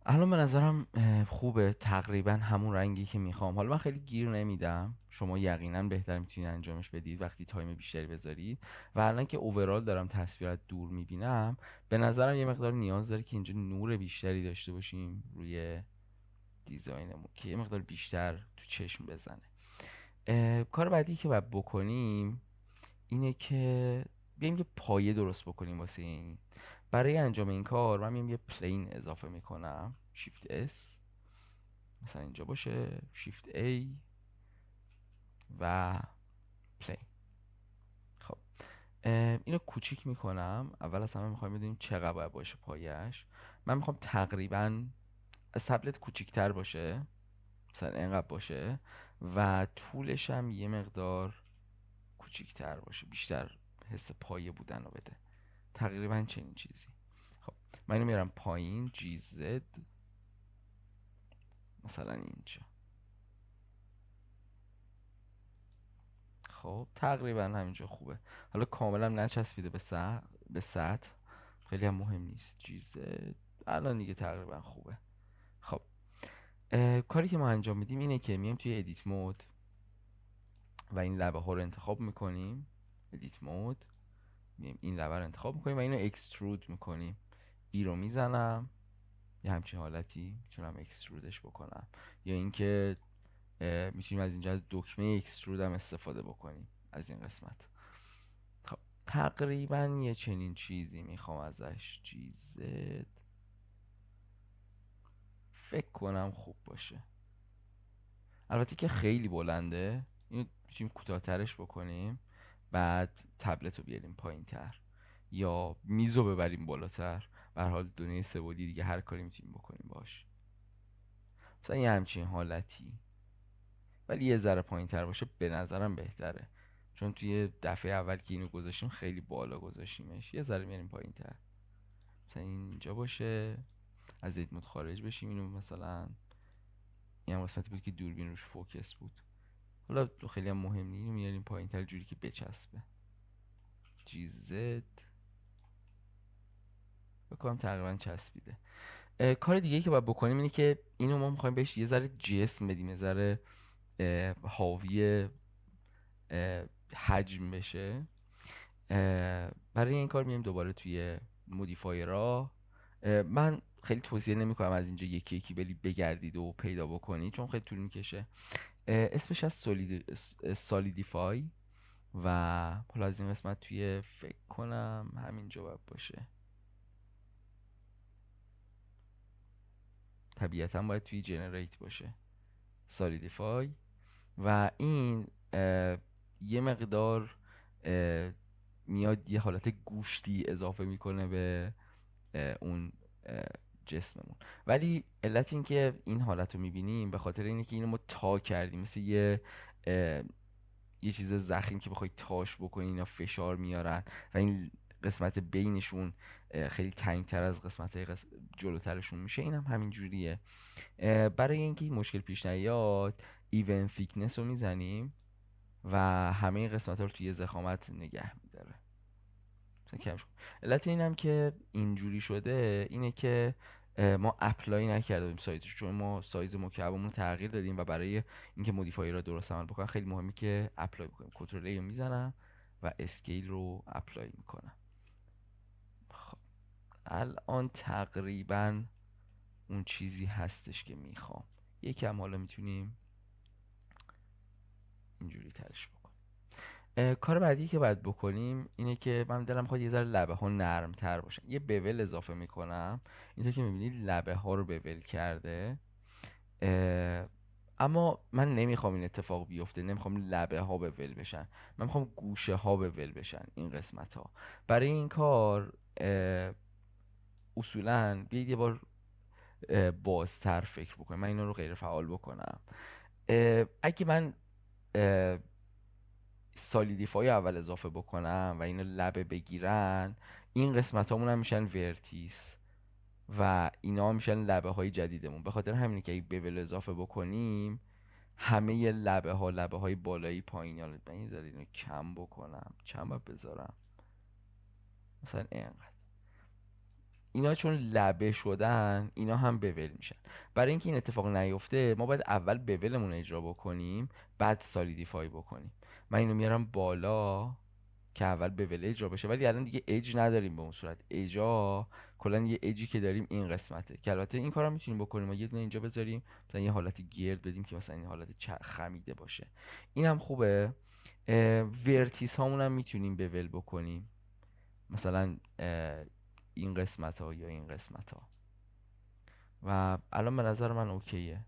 الان به نظرم خوبه، تقریبا همون رنگی که میخوام. حالا من خیلی گیر نمیدم، شما یقینا بهتر میتونید انجامش بدید وقتی تایم بیشتری بذارید. و الان که اوورال دارم تصویر از دور میبینم، به نظرم یه مقدار نیاز داره که اینجا نور بیشتری داشته باشیم روی دیزاینمون که یه مقدار بیشتر تو چشم بزنه. کار بعدی که باید بکنیم اینه که بیایم یه پایه درست بکنیم واسه این. برای انجام این کار من میام یه پلین اضافه میکنم، شیفت S مثلا اینجا باشه، شیفت A و پلین. خب اینو کوچیک میکنم. اول از همه میخوایم بدونیم چقدر باید باشه پایش. من میخوام تقریبا از تبلت کوچیکتر باشه، مثلا اینقدر باشه و طولش هم یه مقدار کوچیکتر باشه، بیشتر حس پایه بودن رو بده، تقریبا چنین چیزی. خب من اینو میارم پایین، جی زد مثلا اینجا. خب تقریبا همینجا خوبه. حالا کاملا نچسبیده به سطح، خیلی هم مهم نیست. جی زد الان دیگه تقریبا خوبه. خب کاری که ما انجام میدیم اینه که میایم توی ادیت مود و این لبه ها رو انتخاب میکنیم. ادیت مود، میایم این لبه رو انتخاب میکنیم و اینو اکسترود میکنیم. ای رو میزنم، یه همچین حالتی میتونم اکسترودش بکنم، یا اینکه میتونیم از اینجا از دکمه اکسترود هم استفاده بکنیم از این قسمت. خب تقریبا یه چنین چیزی میخوام ازش. جی زد فکر کنم خوب باشه. البته که خیلی بلنده، اینو میتونیم کوتاه‌ترش بکنیم، بعد تبلت رو بیاریم پایین تر یا میز رو ببریم بالاتر. به هر حال دنیای سه‌بعدی دیگه هر کاری میتونیم بکنیم باش، مثلا یه همچین حالتی. ولی یه ذره پایین تر باشه به نظرم بهتره، چون توی دفعه اول که اینو گذاشتیم خیلی بالا گذاشتیمش. یه ذره میاریم پایین تر، مثلا اینجا باشه. از ادیت مود خارج بشیم. اینو مثلا این هم قسمتی بود که دوربین روش فوکس بود. حالا خیلی هم مهم نیست، اینو میاریم پایین تر جوری که بچسبه. جی زد بکنم تقریبا چسبیده. کار دیگه که باید بکنیم اینه که اینو ما میخوایم بهش یه ذره جسم بدیم، یه ذره حاوی حجم بشه. برای این کار میایم دوباره توی مودیفایرها. من خیلی توصیه نمیکنم از اینجا یکی یکی بگردید و پیدا بکنید چون خیلی طول میکشه. اسمش از سالیدیفای و حالا از این قسمت توی فکر کنم همینجا باید باشه. طبیعتا باید توی جنریت باشه سالیدیفای و این یه مقدار میاد یه حالت گوشتی اضافه میکنه به اون جسممون. ولی علت این که این حالت رو میبینیم به خاطر اینه که اینو ما تا کردیم، مثل یه چیز زخیم که بخوای تاش بکنی اینا فشار میارن و این قسمت بینشون خیلی تنگتر از قسمت جلوترشون میشه. این هم همین جوریه. برای اینکه این مشکل پیش نیاد ایون thickness رو میزنیم و همه این قسمت ها رو توی ضخامت نگه میداره. علت اینم که اینجوری شده اینه که ما اپلای نکردیم سایزش، چون ما سایز مکعبمون رو تغییر دادیم و برای اینکه مودیفایر رو درست عمل بکنم خیلی مهمه که اپلای بکنیم. کنترل ای رو میزنم و اسکیل رو اپلای میکنم. خب الان تقریبا اون چیزی هستش که میخوام. یکم حالا میتونیم اینجوری ترش بکنیم. کار بعدی که باید بکنیم اینه که من دلم میخواد یه ذره لبه ها نرم تر باشن. یه بول اضافه میکنم. اینطور که میبینید لبه ها رو بول کرده. اما من نمیخوام این اتفاق بیفته، نمیخوام لبه ها بول بشن، من میخوام گوشه ها بول بشن این قسمت ها. برای این کار اصولا بیاید یه بار بازتر فکر بکنم. من اینا رو غیر فعال بکنم. اگه من سالیدیفای اول اضافه بکنم و اینا لبه بگیرن، این قسمت هامون هم میشن ورتیس و اینا میشن لبه های جدیدمون. به خاطر همینه که اگه بول اضافه بکنیم همه لبه های بالایی پایینی، حالا من یه ذره اینو کم بکنم، چند باید بذارم، مثلا اینقدر، اینا چون لبه شدن اینا هم بول میشن. برای اینکه این اتفاق نیفته ما باید اول بولمون رو اجرا بکنیم بعد سالیدیفای بکنیم. من اینو میارم بالا که اول بول اجرا بشه، ولی الان دیگه اج نداریم به اون صورت. اجا کلا یه اجی که داریم این قسمته، که البته این کارا میتونیم بکنیم. ما یه دونه اینجا بذاریم مثلا یه حالت گرد بدیم که مثلا این حالت خمیده باشه، این هم خوبه. ورتیس هامون هم میتونیم بول بکنیم، مثلا این قسمت ها یا این قسمت ها، و الان به نظر من اوکیه.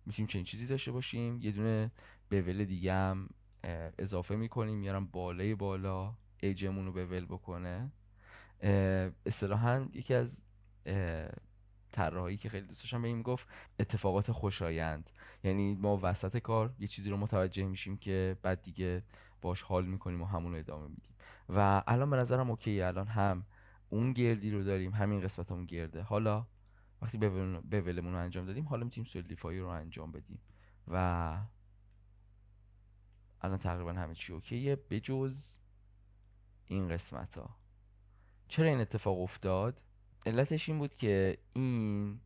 میتونیم چنین چیزی داشته باشیم. یه دونه بول دیگه هم اضافه میکنیم، میارم بالای بالا اجمون رو بول بکنه. اصطلاحاً یکی از طراحایی که خیلی دوست داشتم به این گفت اتفاقات خوشایند. یعنی ما وسط کار یه چیزی رو متوجه میشیم که بعد دیگه باش حال میکنیم و همون رو ادامه میدیم. و الان به نظرم اوکیه. الان هم اون گردی رو داریم، همین قسمت همون گرده. حالا وقتی بولمون رو انجام دادیم، حالا میتونیم سولیدیفای رو انجام بدیم و الان تقریبا همه چی اوکیه بجز این قسمت ها. چرا این اتفاق افتاد؟ علتش این بود که این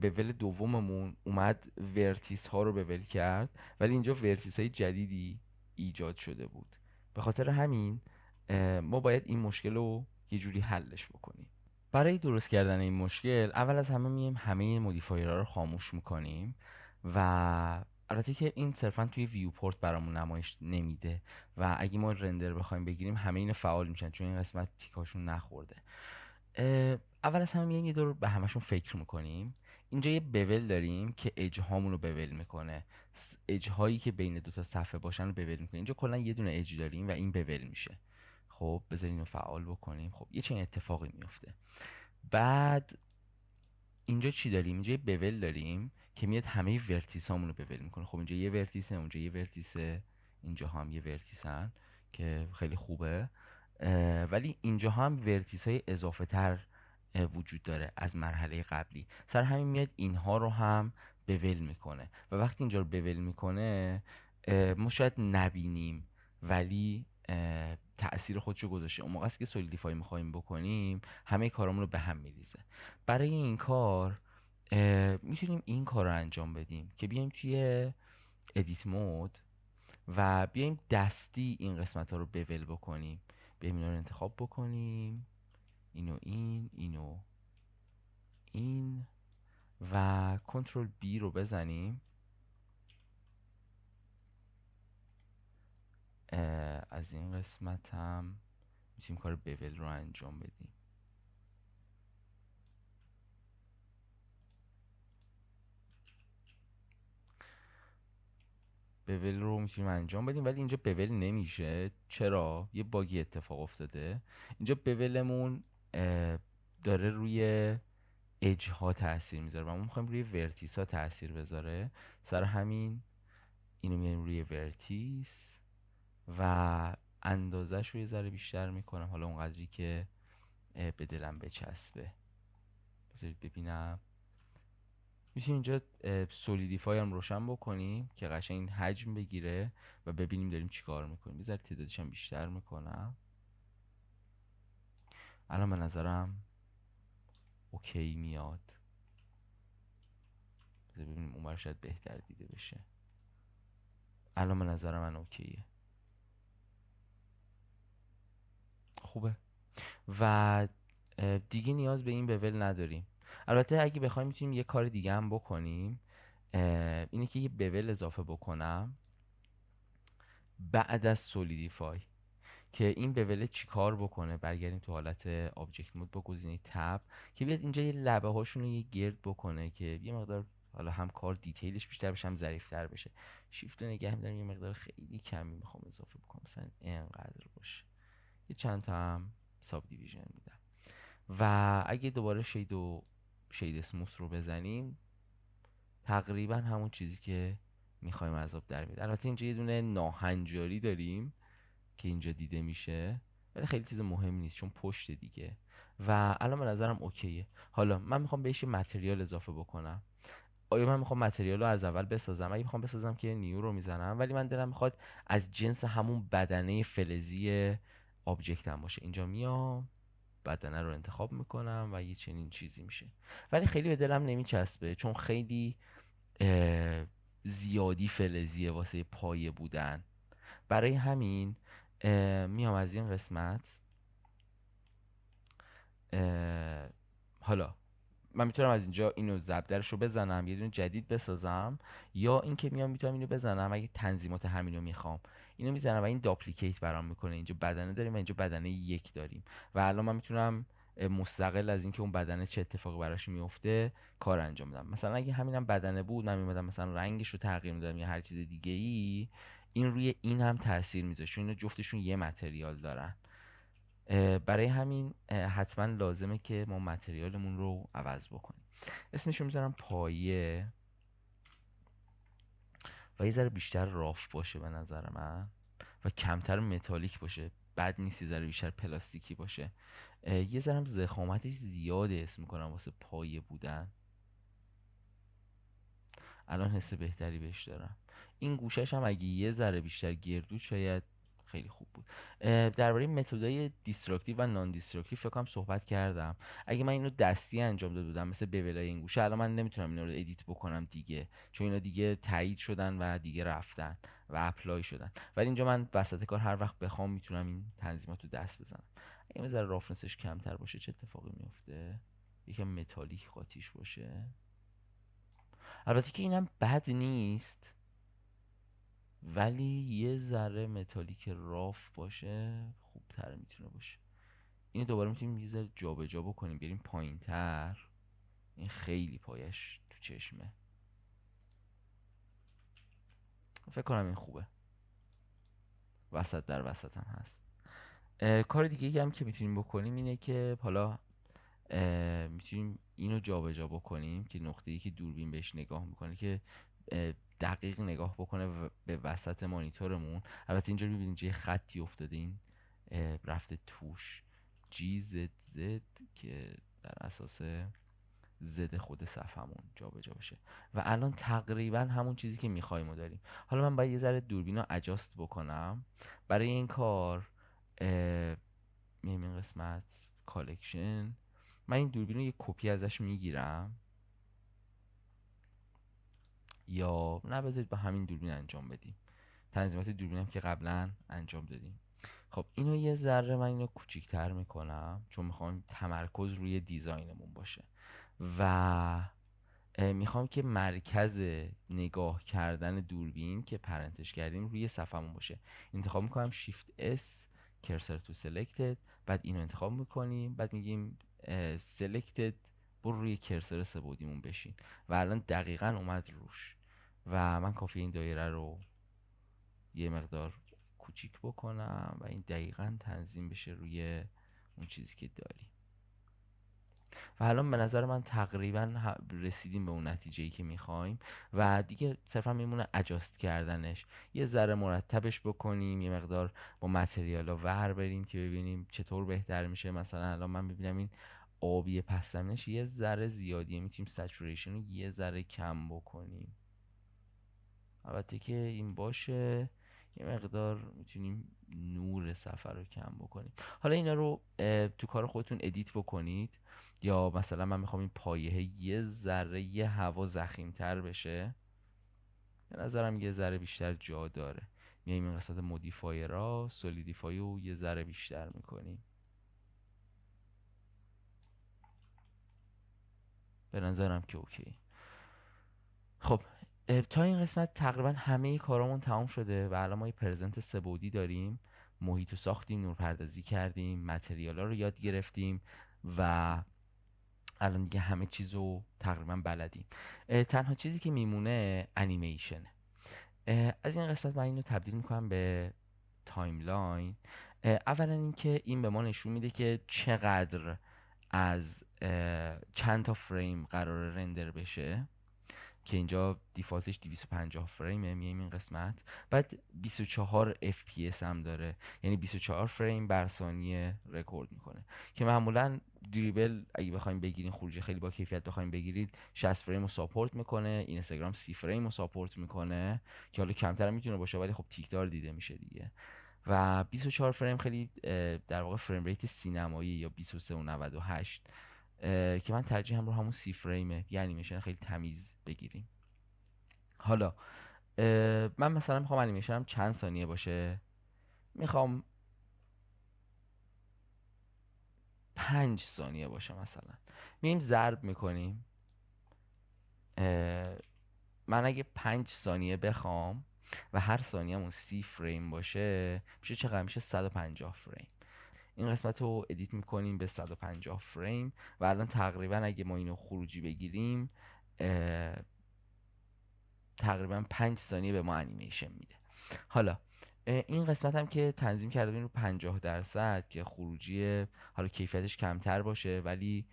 بول دوممون اومد ورتیس ها رو بول کرد، ولی اینجا ورتیس های جدیدی ایجاد شده بود. به خاطر همین ما باید این مشکل رو یه جوری حلش بکنیم. برای درست کردن این مشکل اول از همه میایم همه مودیفایرها رو خاموش میکنیم و البته که این صرفا توی ویوپورت برامون نمایش نمیده و اگه ما رندر بخوایم بگیریم همه اینا فعال میشن چون این قسمت تیکاشون نخورده. اول از همه میایم یه دور به همشون فکر میکنیم. اینجا یه بول داریم که اج هامون رو بول میکنه، اج هایی که بین دو تا صفحه باشن رو بول میکنه. اینجا کلا یه دونه اج داریم و این بول میشه. خب بذارین اینو فعال بکنیم. خب یه چنین اتفاقی میفته. بعد اینجا چی داریم؟ اینجا یه بول داریم که میاد همه ورتیس هامون رو بول میکنه. خب اینجا یه ورتیسه، اونجا یه ورتیسه، اینجا هم یه ورتیسن که خیلی خوبه. ولی اینجا هم ورتیس های اضافه تر وجود داره از مرحله قبلی. سر همین میاد اینها رو هم بول میکنه و وقتی اینجا رو بول میکنه ما شاید نبینیم ولی تأثیر خودشو گذاشته. اون موقع است که سولیدیفای میخوایم بکنیم همه کارامون رو به هم میریزه. برای این کار میتونیم این کار رو انجام بدیم که بیایم توی ادیت مود و بیایم دستی این قسمت ها رو بول بکنیم. بیایم اینا رو انتخاب بکنیم، اینو اینو این و کنترل بی رو بزنیم. از این قسمت هم میتونیم کار بول رو انجام بدیم. بول رو میتونیم انجام بدیم ولی اینجا بول نمیشه. چرا؟ یه باگی اتفاق افتاده. اینجا بولمون داره روی اج ها تاثیر میذاره و ما میخوایم روی ورتیس ها تاثیر بذاره. سر همین اینو میاریم روی ورتیس و اندازش رو یه ذره بیشتر میکنم، حالا اونقدری که به دلم بچسبه. بذارید ببینم. میتونیم اینجا سولیدیفای هم روشن بکنیم که قشنگ این حجم بگیره و ببینیم داریم چی کار میکنیم. بذار تعدادش هم بیشتر میکنم. الان به نظرم اوکی میاد. بذار ببینیم اون شاید بهتر دیده بشه. الان به نظر من اوکیه، خوبه و دیگه نیاز به این بول نداریم. البته اگه بخوایم میتونیم یه کار دیگه هم بکنیم. اینه که یه بول اضافه بکنم بعد از سولیدیفای که این بوله چی کار بکنه. برگردیم تو حالت آبجکت مود، بگذارید تب که بیاد اینجا یه لبه هاشون رو یه گرد بکنه که یه مقدار حالا هم کار دیتیلش بیشتر بشه هم ظریف‌تر بشه. شیفت رو نگه می‌دارم، یه مقدار خیلی کمی میخوام اضافه بکنم، مثلا اینقدر باشه. یه چند تا هم ساب دیویژن میدم و اگه دوباره شید اسموث رو بزنیم تقریبا همون چیزی که میخوایم از آب در میاد. البته اینجا یه دونه ناهنجاری داریم که اینجا دیده میشه ولی خیلی چیز مهمی نیست چون پشت دیگه و الان به نظرم اوکیه. حالا من میخوام بهش یه متریال اضافه بکنم. آیا من میخوام متریال رو از اول بسازم؟ اگه میخوام بسازم که نیو رو میزنم، ولی من دلم میخواد از جنس همون بدنه فلزی آبجکتم باشه. اینجا میام بدنه رو انتخاب میکنم و یه چنین چیزی میشه، ولی خیلی به دلم نمیچسبه چون خیلی زیادی فلزیه واسه پایه بودن. برای همین میام از این قسمت حالا من میتونم از اینجا اینو زبدرش رو بزنم، یه دونه جدید بسازم، یا اینکه میتونم اینو بزنم اگه تنظیمات همینو میخوام اینو میزنم و این داپلیکیت برام میکنه. اینجا بدنه داریم و اینجا بدنه یک داریم و الان من میتونم مستقل از اینکه اون بدنه چه اتفاقی براش میفته کار انجام بدم. مثلا اگه همینم بدنه بود من میمدم مثلا رنگش رو تغییر میدادم یا هر چیز دیگه ای، این روی این هم تاثیر میذاره چون اینا جفتشون یه متریال دارن. برای همین حتما لازمه که ما متریالمون رو عوض بکنیم. اسمش رو میذارم پایه و یه ذره بیشتر راف باشه به نظر من و کمتر متالیک باشه. بد نیست یه ذره بیشتر پلاستیکی باشه. یه ذره هم ضخامتش زیاده اسم میکنم واسه پایه بودن. الان حس بهتری بهش دارم. این گوشش هم اگه یه ذره بیشتر گردو شاید خیلی خوب بود. درباره متدای دیستراکتیو و نان دیستراکتیو فکر کنم صحبت کردم. اگه من اینو دستی انجام داده بودم مثل بولای این گوشه، الان من نمیتونم اینا رو ادیت بکنم دیگه چون اینا دیگه تایید شدن و دیگه رفتن و اپلای شدن. ولی اینجا من وسط کار هر وقت بخوام میتونم این تنظیمات رو دست بزنم. اگه مثلا رافنسش کمتر باشه چه اتفاقی میفته؟ یکم متالیک قاطیش باشه. البته که اینم بد نیست ولی یه ذره متالیک راف باشه خوبتر میتونه باشه. اینو دوباره میتونیم یه ذره جابجا بکنیم بریم پایینتر. این خیلی پایش تو چشمه. فکر کنم این خوبه، وسط در وسط هم هست. کار دیگه هم که میتونیم بکنیم اینه که حالا میتونیم اینو جابجا بکنیم که نقطه‌ای که دوربین بهش نگاه میکنه که دقیق نگاه بکنه به وسط مانیتورمون. البته اینجا میبینید یه خطی افتاده، این رفته توش GZZ که در اساس زد خود صفحمون جابجا بشه و الان تقریبا همون چیزی که میخوایم رو داریم. حالا من باید یه ذره دوربین رو اجاست بکنم. برای این کار میام این قسمت کالکشن، من این دوربین رو یه کپی ازش میگیرم یا نه بذارید با همین دوربین انجام بدیم. تنظیمات دوربینم که قبلا انجام دادیم. خب اینو یه ذره من اینو کوچیک‌تر میکنم چون میخوام تمرکز روی دیزاینمون باشه و میخوام که مرکز نگاه کردن دوربین که پرنتش کردیم روی صفحمون باشه. انتخاب میکنم Shift S Cursor to Selected، بعد اینو انتخاب میکنیم، بعد میگیم Selected برو روی کرسر سه‌بعدیمون بشین و الان دقیقا اومد روش و من کافی این دایره رو یه مقدار کوچیک بکنم و این دقیقا تنظیم بشه روی اون چیزی که داریم و الان به نظر من تقریبا رسیدیم به اون نتیجه‌ای که میخوایم و دیگه صرفا میمونه اجاست کردنش. یه ذره مرتبش بکنیم، یه مقدار با متریالا ور بریم که ببینیم چطور بهتر میشه. مثلا الان من ببینم این آبی پس زمینش یه ذره زیادیه، میتونیم سچوریشن رو یه ذره کم بکنیم. البته که این باشه یه مقدار میتونیم نور صفحه رو کم بکنیم. حالا اینا رو تو کار خودتون ادیت بکنید. یا مثلا من میخوام این پایه یه ذره یه هوا ضخیم‌تر بشه، به نظرم یه ذره بیشتر جا داره. میایم این قسمت مودیفایرها سولیدیفای رو یه ذره بیشتر میکنیم. به نظرم که اوکی. خب تا این قسمت تقریبا همه کارامون تمام شده و الان ما یه پرزنت سه‌بعدی داریم. محیط رو ساختیم، نورپردازی کردیم، متریالا رو یاد گرفتیم و الان دیگه همه چیز رو تقریبا بلدیم. تنها چیزی که میمونه انیمیشنه. از این قسمت من اینو تبدیل میکنم به تایملاین. اولا اینکه این به ما نشون میده که چقدر از چند تا فریم قرار رندر بشه، که اینجا دیفالتش 250 فریمه. میایم این قسمت، بعد 24 FPS هم داره، یعنی 24 فریم بر ثانیه رکورد میکنه که معمولا دریبل اگه بخوایم بگیرین، خروجی خیلی با کیفیت بخوایم بگیرید، 60 فریم رو ساپورت میکنه. اینستاگرام 30 فریم رو ساپورت میکنه که حالا کمتر هم میتونه باشه ولی خب تیکدار دیده میشه دیگه. و 24 فریم خیلی در واقع فریم ریت سینمایی یا 23 و 98 که من ترجیحم رو همون 30 فریمه، یعنی انیمیشن خیلی تمیز بگیریم. حالا من مثلا میخوام انیمیشنم چند ثانیه باشه، میخوام 5 ثانیه باشه مثلا. میایم ضرب میکنیم. من اگه 5 ثانیه بخوام و هر ثانیه‌مون 30 فریم باشه، میشه چقدر؟ میشه 150 فریم. این قسمت رو ادیت میکنیم به 150 فریم و الان تقریبا اگه ما اینو خروجی بگیریم تقریبا 5 ثانیه به ما انیمیشن میده. حالا این قسمت هم که تنظیم کرده بودیم رو 50% که خروجی حالا کیفیتش کمتر باشه ولی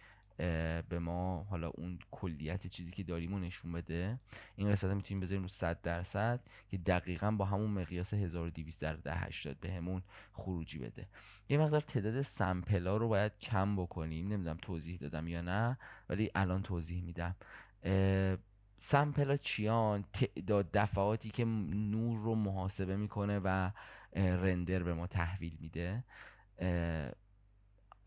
به ما حالا اون کلیت چیزی که داریم رو نشون بده. این قسمت هم میتونیم بذاریم رو 100% که دقیقا با همون مقیاس 1200 در 1080 به همون خروجی بده. یه مقدار تعداد سمپلا رو باید کم بکنیم، نمیدونم توضیح دادم یا نه ولی الان توضیح میدم. سمپلا چیان؟ تعداد دفعاتی که نور رو محاسبه میکنه و رندر به ما تحویل میده.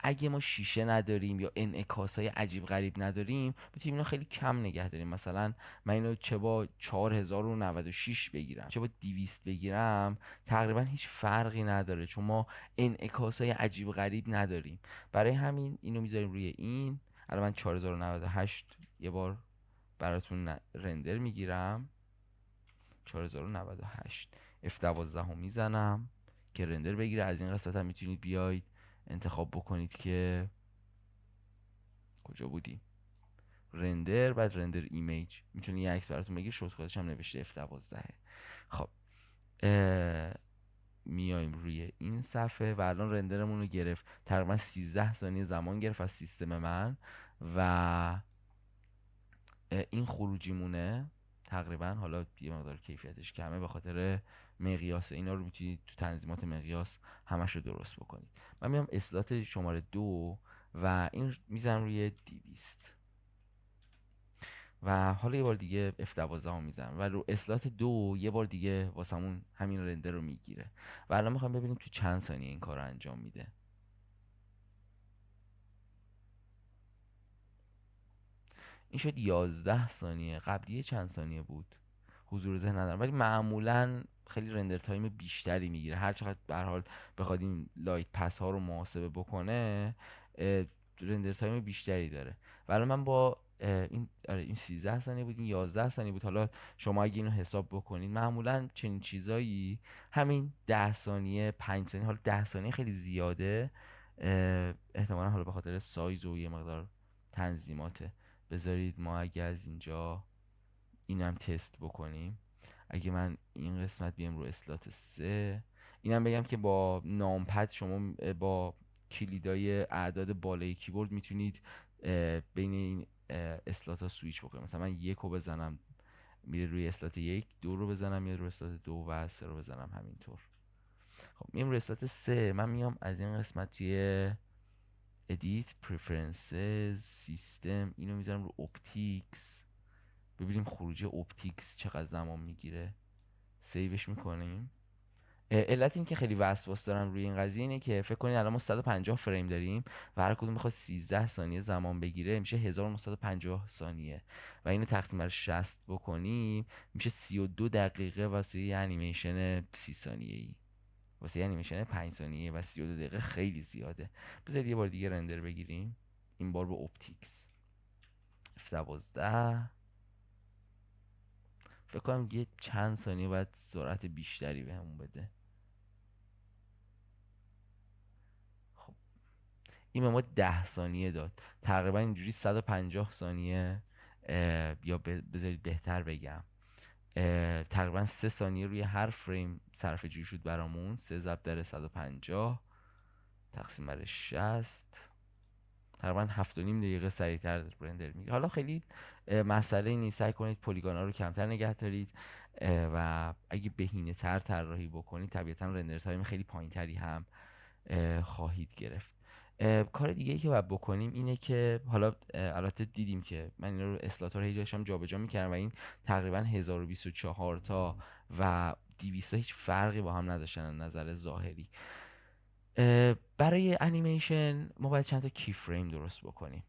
اگه ما شیشه نداریم یا انعکاس های عجیب غریب نداریم، میتونیم اینو خیلی کم نگه داریم. مثلا من اینو چه با 4096 بگیرم چه با 200 بگیرم تقریبا هیچ فرقی نداره، چون ما انعکاس های عجیب غریب نداریم. برای همین اینو میذاریم روی این. الان من 4098 یه بار براتون رندر میگیرم. 4098 F12 رو میزنم که رندر بگیره. از این قسمت هم میتونید بیاید انتخاب بکنید که کجا بودیم، رندر، بعد رندر ایمیج. میتونید یه عکس براتون بگیر، شورتکاتش هم نوشته F12. خب میایم روی این صفحه و الان رندرمون رو گرفت. تقریبا 13 ثانیه زمان گرفت از سیستم من و این خروجیمونه تقریبا. حالا یه مقدار کیفیتش کمه به خاطر مقیاس. اینا رو میتونید تو تنظیمات مقیاس همش رو درست بکنید. من میام اسلات شماره 2 و این میزنم روی 200 و حالا یه بار دیگه F12 رو میزنم و رو اسلات 2 یه بار دیگه واسمون همین رندر رو میگیره و الان میخوام ببینیم تو چند ثانیه این کار رو انجام میده. این شد 11 ثانیه. قبلی چند ثانیه بود حضور ذهن ندارم ولی معمولا خیلی رندر تایم بیشتری میگیره. هر چقدر به هر حال بخواد این لایت پس ها رو محاسبه بکنه رندر تایم بیشتری داره. ولی من با این 13 ثانیه بود، این 11 ثانیه بود. حالا شما اگه اینو حساب بکنید معمولا چنین چیزایی همین 10 ثانیه 5 ثانیه. حالا 10 ثانیه خیلی زیاده، احتمالا حالا به خاطر سایز و یه مقدار تنظیماته. بذارید ما اگه از اینجا اینم تست بکنیم. اگه من این قسمت بیام رو اسلات 3، اینم بگم که با نامپد شما با کلیدای اعداد بالای کیبورد میتونید بین این اسلات ها سویچ بکنید. مثلا من 1 رو بزنم میره روی اسلات 1، 2 رو بزنم میره روی اسلات 2 و 3 رو بزنم همینطور. خب میام روی اسلات 3. من میام از این قسمت توی edit preferences system اینو میذارم رو optics. ببینیم خروجی اپتیکس چقدر زمان میگیره. سیوش میکنیم. علت این که خیلی وسواس دارم روی این قضیه اینه که فکر کنید الان ما 150 فریم داریم و هر کدوم میخواد 13 ثانیه زمان بگیره، میشه 1950 ثانیه و اینو تقسیم بر 60 بکنیم میشه 32 دقیقه واسه یه انیمیشن 30 ثانیه‌ای. واسه یه انیمیشن 5 ثانیه‌ای و 32 دقیقه خیلی زیاده. بذارید یه بار دیگه رندر بگیریم، این بار با اپتیکس. F12 فکر کنم یه چند ثانیه باید سرعت بیشتری بهمون بده. خب این به ما 10 ثانیه داد، تقریبا اینجوری 150 ثانیه، یا بذارید بهتر بگم تقریبا 3 ثانیه روی هر فریم صرفه جویی شد برامون. 3 ضرب در 150 تقسیم بر 60 تقریبا 7.5 دقیقه سریعتر رندر میگیره. حالا خیلی مسئله نیست، سعی کنید پلیگانا رو کمتر نگه دارید و اگه بهینه تر طراحی بکنید طبیعتا رندر تایم خیلی پایین تری هم خواهید گرفت. کار دیگه ای که باید بکنیم اینه که حالا البته دیدیم که من این رو اسلاتور هی داشتم جابجا میکردم و این تقریبا 1024 تا و 200 هیچ فرقی با هم نداشتن از نظر ظاهری. برای انیمیشن ما باید چند تا کی فریم درست بکنیم.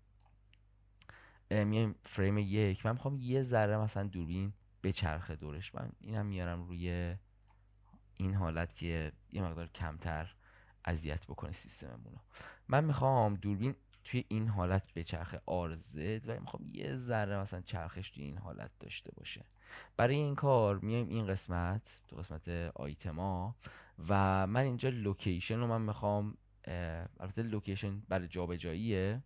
میایم فریم 1، من میخوام یه ذره مثلا دوربین بچرخه دورش، من اینم میارم روی این حالت که یه مقدار کمتر اذیت بکنه سیستممون رو. من میخوام دوربین توی این حالت بچرخه آرزد و میخوام یه ذره مثلا چرخش توی این حالت داشته باشه. برای این کار میایم این قسمت، تو قسمت آیتما، و من اینجا لوکیشن رو من میخوام، البته لوکیشن برای جابجاییه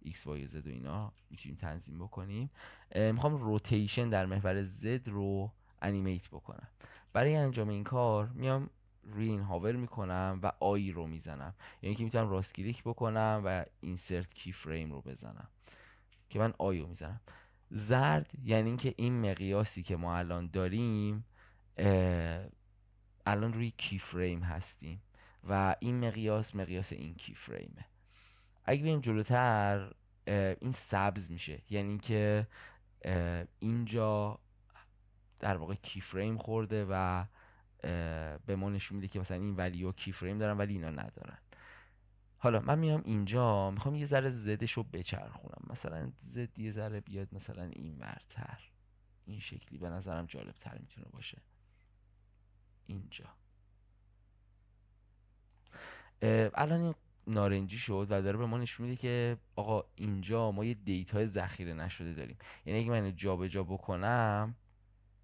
x y z و اینا میتونیم تنظیم بکنیم. میخوام روتیشن در محور z رو انیمیت بکنم. برای انجام این کار میام روی این هاور میکنم و آی رو میزنم، یعنی که میتونم راست کلیک بکنم و اینسرت کی فریم رو بزنم که من آی رو میزنم. زرد یعنی که این مقیاسی که ما الان داریم الان روی کی فریم هستیم و این مقیاس این کی فریمه. اگه بریم جلوتر این سبز میشه، یعنی که اینجا در واقع کی فریم خورده و به ما نشون میده که مثلا این ولیو کی فریم دارن ولی اینا ندارن. حالا من میام اینجا میخوام یه ذره زدش رو بچرخونم، مثلا زد یه ذره بیاد مثلا این ورتر، این شکلی به نظرم جالب تر میتونه باشه. اینجا الان این نارنجی شد و داره به ما نشون میده که آقا اینجا ما یه دیتای ذخیره نشده داریم، یعنی اگه من جابجا بکنم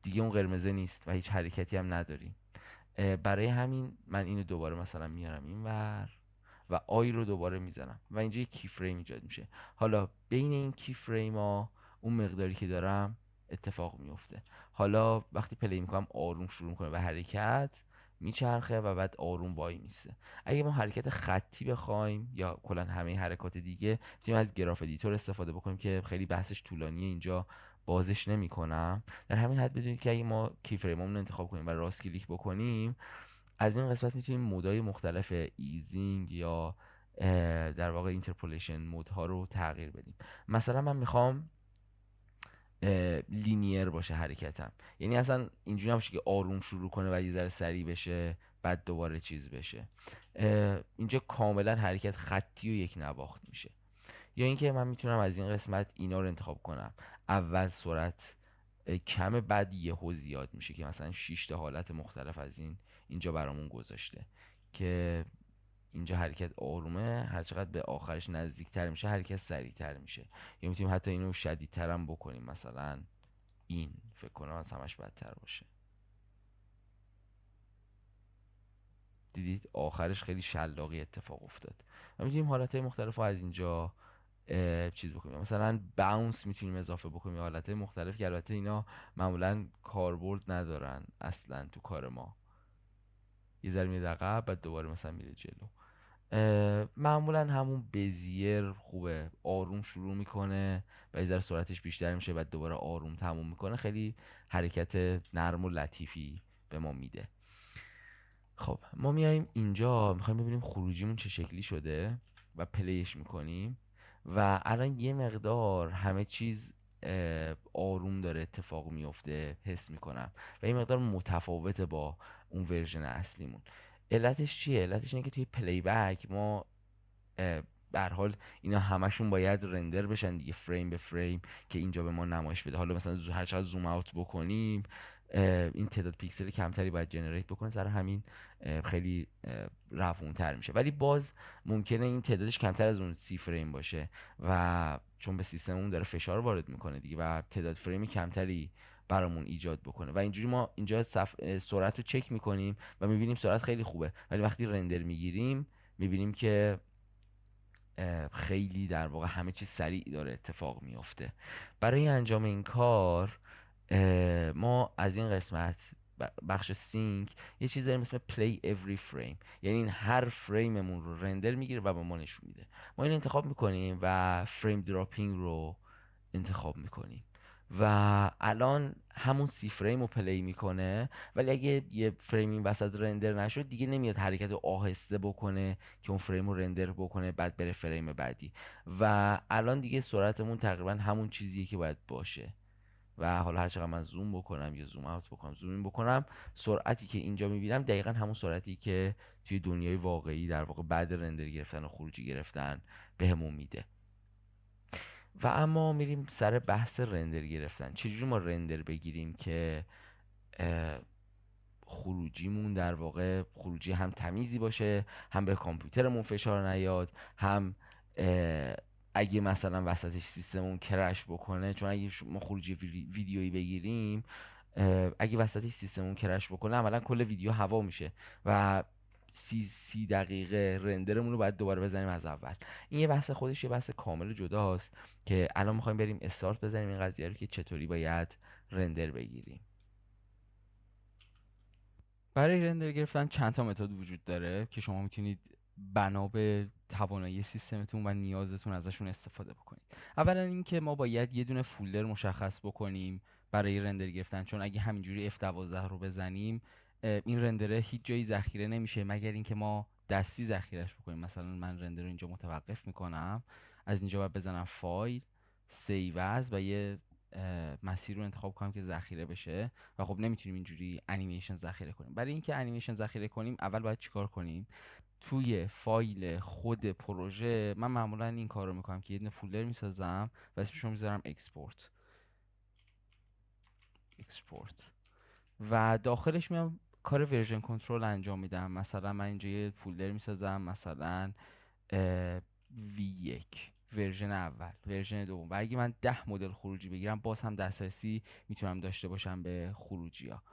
دیگه اون قرمزه نیست و هیچ حرکتی هم نداریم. برای همین من اینو دوباره مثلا میارم اینور و آی رو دوباره میزنم و اینجا یک کی فریم ایجاد میشه. حالا بین این کی فریم ها اون مقداری که دارم اتفاق میفته. حالا وقتی پلی میکنم آروم شروع میکنه به حرکت، میچرخه و بعد آروم وای میسه. اگه ما حرکت خطی بخوایم یا کلا همه حرکات دیگه میتونیم از گراف ادیتور استفاده بکنیم که خیلی بحثش طولانیه، اینجا بازش نمیکنم. در همین حد بدونید که اگه ما کی فریممون رو انتخاب کنیم و راست کلیک بکنیم، از این قسمت میتونیم مودهای مختلف ایزینگ یا در واقع اینترپولیشن مودها رو تغییر بدیم. مثلا من میخوام لینیر باشه حرکتم، یعنی اصلا اینجوری نباشه که آروم شروع کنه و یه ذره سریع بشه بعد دوباره چیز بشه. اینجا کاملا حرکت خطی و یک نواخت میشه. یا اینکه من میتونم از این قسمت اینا رو انتخاب کنم، اول سرعت کم بعد یهو زیاد میشه که مثلا 6 تا حالت مختلف از اینجا برامون گذاشته که اینجا حرکت آرومه، هر چقدر به آخرش نزدیکتر میشه حرکت سریعتر میشه. یا میتونیم حتی اینو شدیدتر هم بکنیم، مثلا این فکر کنم از همش بدتر باشه. دیدید آخرش خیلی شلاقی اتفاق افتاد. و میتونیم حالتهای مختلف رو از اینجا چیز بکنیم، مثلا باونس میتونیم اضافه بکنیم، حالتهای مختلف که البته اینا معمولا کاربرد ندارن اصلا تو کار ما. یه ذره میاد عقب بعد دوباره مثلا میره جلو. معمولا همون بزیر خوبه، آروم شروع میکنه و یه ذره سرعتش بیشتر میشه بعد دوباره آروم تموم میکنه، خیلی حرکت نرم و لطیفی به ما میده. خب ما میایم اینجا میخوایم ببینیم خروجیمون چه شکلی شده و پلیش میکنیم و الان یه مقدار همه چیز آروم داره اتفاق میفته حس میکنم و یه مقدار متفاوته با اون ورژن اصلیمون. علتش چیه؟ علتش اینه که توی پلی بک ما به هر حال اینا همشون باید رندر بشن دیگه، فریم به فریم که اینجا به ما نمایش بده. حالا مثلا هر چقدر زوم اوت بکنیم این تعداد پیکسل کمتری باید جنریت بکنه، سر همین خیلی روونتر میشه، ولی باز ممکنه این تعدادش کمتر از اون 30 فریم باشه و چون به سیستممون داره فشار وارد میکنه دیگه و تعداد فریم کمتری برامون ایجاد بکنه و اینجوری ما اینجا سرعت رو چک میکنیم و میبینیم سرعت خیلی خوبه، ولی وقتی رندر میگیریم میبینیم که خیلی در واقع همه چیز سریع داره اتفاق میفته. برای انجام این کار ما از این قسمت بخش سینک یه چیز داریم اسم play every frame، یعنی این هر فریممون رو رندر میگیره و به ما نشون میده. ما این انتخاب میکنیم و فریم دراپینگ رو انتخاب میکنیم و الان همون 30 فریم رو پلی میکنه، ولی اگه یه فریم این وسط رندر نشد دیگه نمیاد حرکت رو آهسته بکنه که اون فریم رو رندر بکنه بعد بره فریم بعدی و الان دیگه سرعتمون تقریبا همون چیزیه که باید باشه و حالا هر چقدر من زوم بکنم یا زوم اوت بکنم زوم این بکنم، سرعتی که اینجا میبینم دقیقا همون سرعتی که توی دنیای واقعی در واقع بعد رندر گرفتن و خروجی گرفتن بهمون میده. و اما میریم سر بحث رندر گرفتن. چجوری ما رندر بگیریم که خروجیمون در واقع خروجی هم تمیزی باشه، هم به کامپیوترمون فشار نیاد، هم اگه مثلا وسطش سیستممون کرش بکنه، چون اگه ما خروجی ویدیویی بگیریم اگه وسطش سیستممون کرش بکنه عملا کل ویدیو هوا میشه و 30 دقیقه رندرمون رو باید دوباره بزنیم از اول. این یه بحث خودش یه بحث کامل جداست که الان میخوایم بریم استارت بزنیم این قضیه رو که چطوری باید رندر بگیریم. برای رندر گرفتن چند تا متد وجود داره که شما میتونید بنا به توانایی سیستمتون و نیازتون ازشون استفاده بکنید. اولا اینکه ما باید یه دونه فولدر مشخص بکنیم برای رندر گرفتن، چون اگه همینجوری F12 رو بزنیم این رندره هیچ جایی ذخیره نمیشه مگر اینکه ما دستی ذخیرش بکنیم. مثلا من رندر رو اینجا متوقف میکنم، از اینجا باید بزنم فایل سیو از و یه مسیر رو انتخاب کنم که ذخیره بشه و خب نمیتونیم اینجوری انیمیشن ذخیره کنیم. برای اینکه انیمیشن ذخیره کنیم اول باید چیکار کنیم؟ توی فایل خود پروژه من معمولا این کار رو میکنم که یه دونه فولدر میسازم و اسمش رو میذارم اکسپورت و داخلش میام کار ورژن کنترل انجام میدم. مثلا من اینجا یه فولدر میسازم، مثلا V1 ورژن اول، ورژن دوم، و اگه من 10 مدل خروجی بگیرم باز هم دسترسی میتونم داشته باشم به خروجی ها.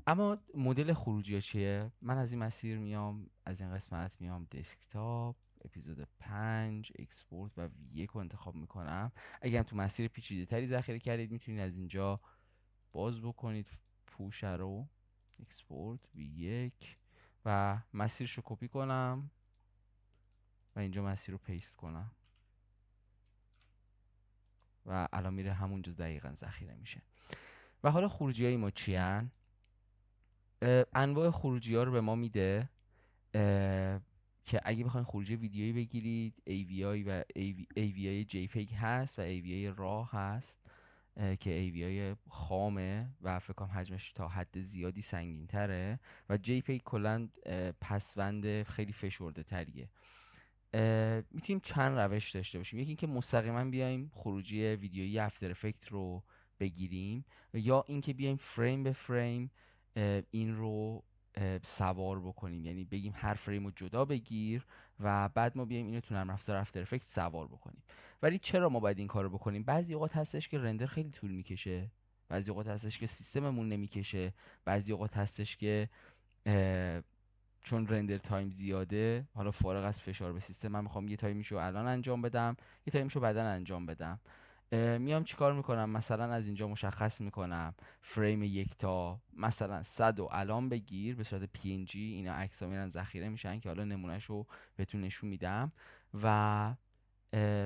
اما مدل خروجی ها چیه؟ من از این مسیر میام، از این قسمت میام دسکتاپ، اپیزود 5 اکسپورت و V1 رو انتخاب میکنم. اگه هم تو مسیر پیچیده تری ذخیره کردید میتونید از اینجا باز بکنید پوش رو اکسپورت V1 و مسیرش رو کپی کنم و اینجا مسیر رو پیست کنم و الان میره همونجا دقیقا ذخیره میشه. و حالا خروجی های ما چی هن؟ انواع خروجی ها رو به ما میده که اگه بخواید خروجی ویدیویی بگیرید AVI و AVI JPEG هست و AVI RAW هست که AVI خامه و فکر کنم حجمش تا حد زیادی سنگین تره و JPEG کلا پسوند خیلی فشرده تریه. میتونیم چند روش داشته باشیم. یکی اینکه مستقیما بیایم خروجی ویدیویی افتر افکت رو بگیریم، یا اینکه بیایم فریم به فریم این رو سوار بکنیم، یعنی بگیم هر فریم رو جدا بگیر و بعد ما بیایم اینو تو نرم افزار افتر افکت سوار بکنیم. ولی چرا ما باید این کارو بکنیم؟ بعضی اوقات هستش که رندر خیلی طول میکشه، بعضی اوقات هستش که سیستممون نمیکشه، بعضی اوقات هستش که چون رندر تایم زیاده، حالا فارغ از فشار به سیستم، من میخوام یه تایمیشو الان انجام بدم، یه تایمیشو بعدن انجام بدم. میام چیکار میکنم؟ مثلا از اینجا مشخص میکنم فریم 1 تا مثلا 100 و الان بگیر به صورت PNG. اینا عکس‌ها میرن ذخیره میشن که حالا نمونهشو بهتون نشون میدم و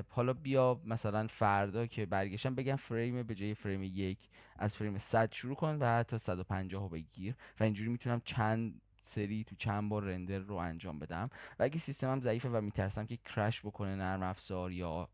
حالا بیا مثلا فردا که برگشتم بگم فریم به جای فریم 1 از فریم 100 شروع کن و تا 150 رو بگیر و اینجوری میتونم چند سری تو چند بار رندر رو انجام بدم. و اگه سیستمم ضعیفه و میترسم که کرش بکنه نرم افزار یا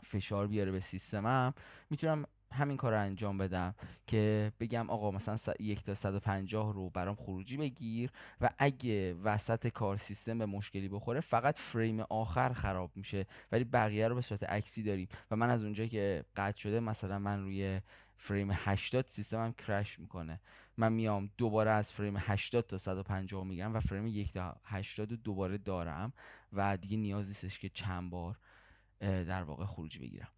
فشار بیاره به سیستمم، میتونم همین کار رو انجام بدم که بگم آقا مثلا 1 تا 150 رو برام خروجی بگیر و اگه وسط کار سیستم به مشکلی بخوره فقط فریم آخر خراب میشه ولی بقیه رو به صورت عکسی داریم و من از اونجایی که قطع شده مثلا من روی فریم 80 سیستمم کرش میکنه، من میام دوباره از فریم 80 تا 150 میگیرم و فریم 1 تا 80 رو دوباره دارم و دیگه نیاز نیستش که چند بار در واقع خروجی بگیرم.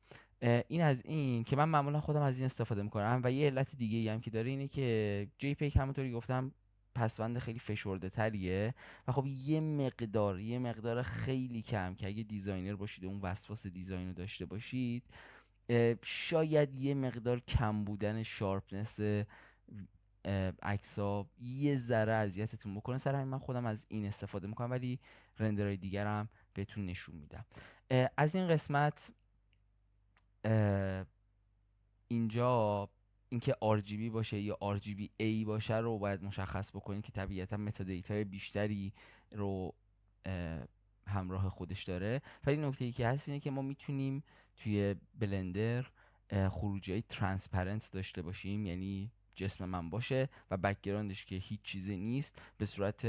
این از این که من معمولا خودم از این استفاده میکنم. و یه علت دیگه ای هم که داره اینه که جی پیک همونطوری گفتم پسوند خیلی فشرده تریه و خب یه مقدار خیلی کم که اگه دیزاینر باشید و اون وسواس دیزاین رو داشته باشید، شاید یه مقدار کم بودن شارپنس عکس‌ها یه ذره اذیتتون بکنه. سر همین من خودم از این استفاده میکنم، ولی رندرهای دیگرم بهتون نشون میدم. از این قسمت اینجا اینکه RGB باشه یا RGBA باشه رو باید مشخص بکنید که طبیعتا متادیتای بیشتری رو همراه خودش داره. ولی نکته ای که هست اینه که ما میتونیم توی بلندر خروجی های ترانسپرنت داشته باشیم، یعنی جسم من باشه و بکگراندش که هیچ چیزی نیست به صورت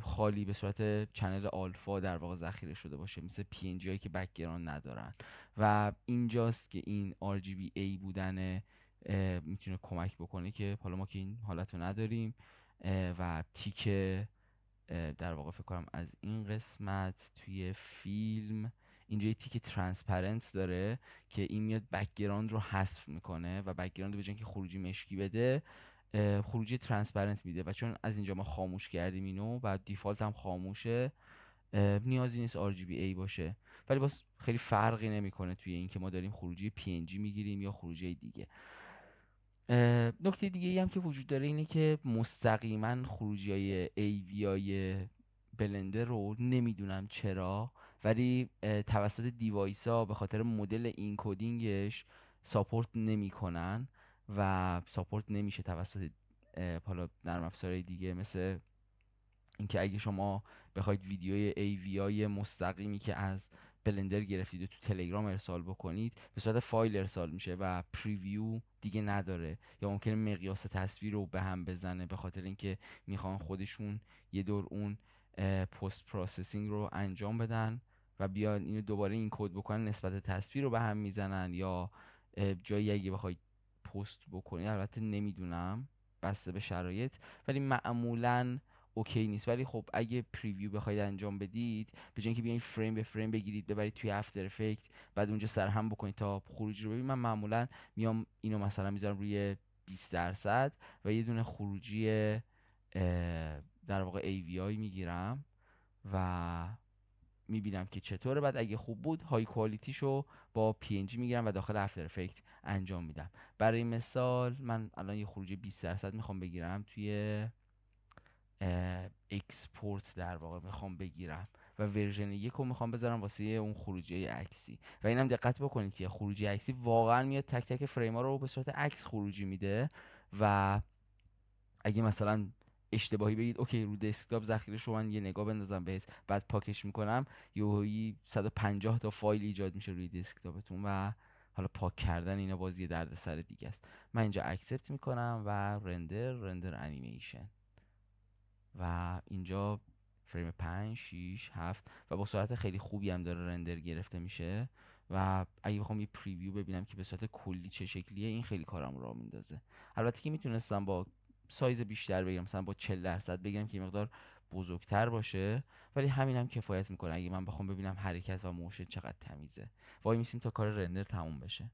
خالی، به صورت چنل آلفا در واقع ذخیره شده باشه، مثل PNG هایی که بکگراند ندارن. و اینجاست که این RGBA بودن میتونه کمک بکنه که حالا ما که این حالت رو نداریم و تیک در واقع فکر کنم از این قسمت توی فیلم اینجا یه تیک ترانسپرنت داره که این میاد بکگراند رو حذف میکنه و بکگراند رو به جای اینکه خروجی مشکی بده خروجی ترانسپرنت میده. و چون از اینجا ما خاموش کردیم اینو و دیفالت هم خاموشه، نیازی نیست RGBA باشه، ولی باز خیلی فرقی نمیکنه توی این که ما داریم خروجی PNG میگیریم یا خروجی دیگه. نکته دیگه ای هم که وجود داره اینه که مستقیما خروجی های AV های بلندر رو نمیدونم چرا، ولی توسط دیوایس ها به خاطر مدل اینکودینگش ساپورت نمیکنن و ساپورت نمیشه توسط حالا نرم افزارهای دیگه، مثل اینکه اگه شما بخواید ویدیوی AV مستقیمی که از بلندر گرفتید و تو تلگرام ارسال بکنید به صورت فایل ارسال میشه و پریویو دیگه نداره، یا ممکنه مقیاس تصویر رو به هم بزنه به خاطر اینکه میخوان خودشون یه دور اون پست پروسسینگ رو انجام بدن و بیان اینو دوباره این کد بکنن، نسبت تصویر رو به هم میزنن. یا جایی اگه بخواید پست بکنید، البته نمیدونم بسته به شرایط، ولی معمولاً اوکی نیست. ولی خب اگه پریویو بخواید انجام بدید، به جای اینکه بیاین فریم به فریم بگیرید ببرید توی افتر افکت بعد اونجا سرهم بکنید تا خروج رو ببینید، من معمولا میام اینو مثلا میذارم روی 20% و یه دونه خروجی در واقع AVI میگیرم و میبینم که چطوره. بعد اگه خوب بود های کوالیتیشو با PNG میگیرم و داخل افتر افکت انجام میدم. برای مثال من الان یه خروجی 20% میخوام بگیرم توی اکسپورت در واقع میخوام بگیرم و ورژن 1 رو میخوام بذارم واسه اون خروجی عکسی. و اینم دقت بکنید که خروجی عکسی واقعا میاد تک تک فریم ها رو به صورت عکس خروجی میده و اگه مثلا اشتباهی بگید اوکی رو دسکتاپ ذخیره شو من یه نگاه بندازم بهت بعد پاکش میکنم، یهویی 150 تا فایل ایجاد میشه روی دسکتاپتون و حالا پاک کردن اینا بازی درد سر دیگه است. من اینجا اکسپت میکنم و رندر انیمیشن و اینجا فریم 5 6 7 و با سرعت خیلی خوبی هم داره رندر گرفته میشه. و اگه بخوام یه پریویو ببینم که به صورت کلی چه شکلیه، این خیلی کارم رو میندازه. البته که میتونستم با سایز بیشتر بگیرم، مثلا با 40% بگیرم که یه مقدار بزرگتر باشه، ولی همین هم کفایت میکنه اگه من بخوام ببینم حرکت و موشن چقدر تمیزه. وای میسیم تا کار رندر تموم بشه.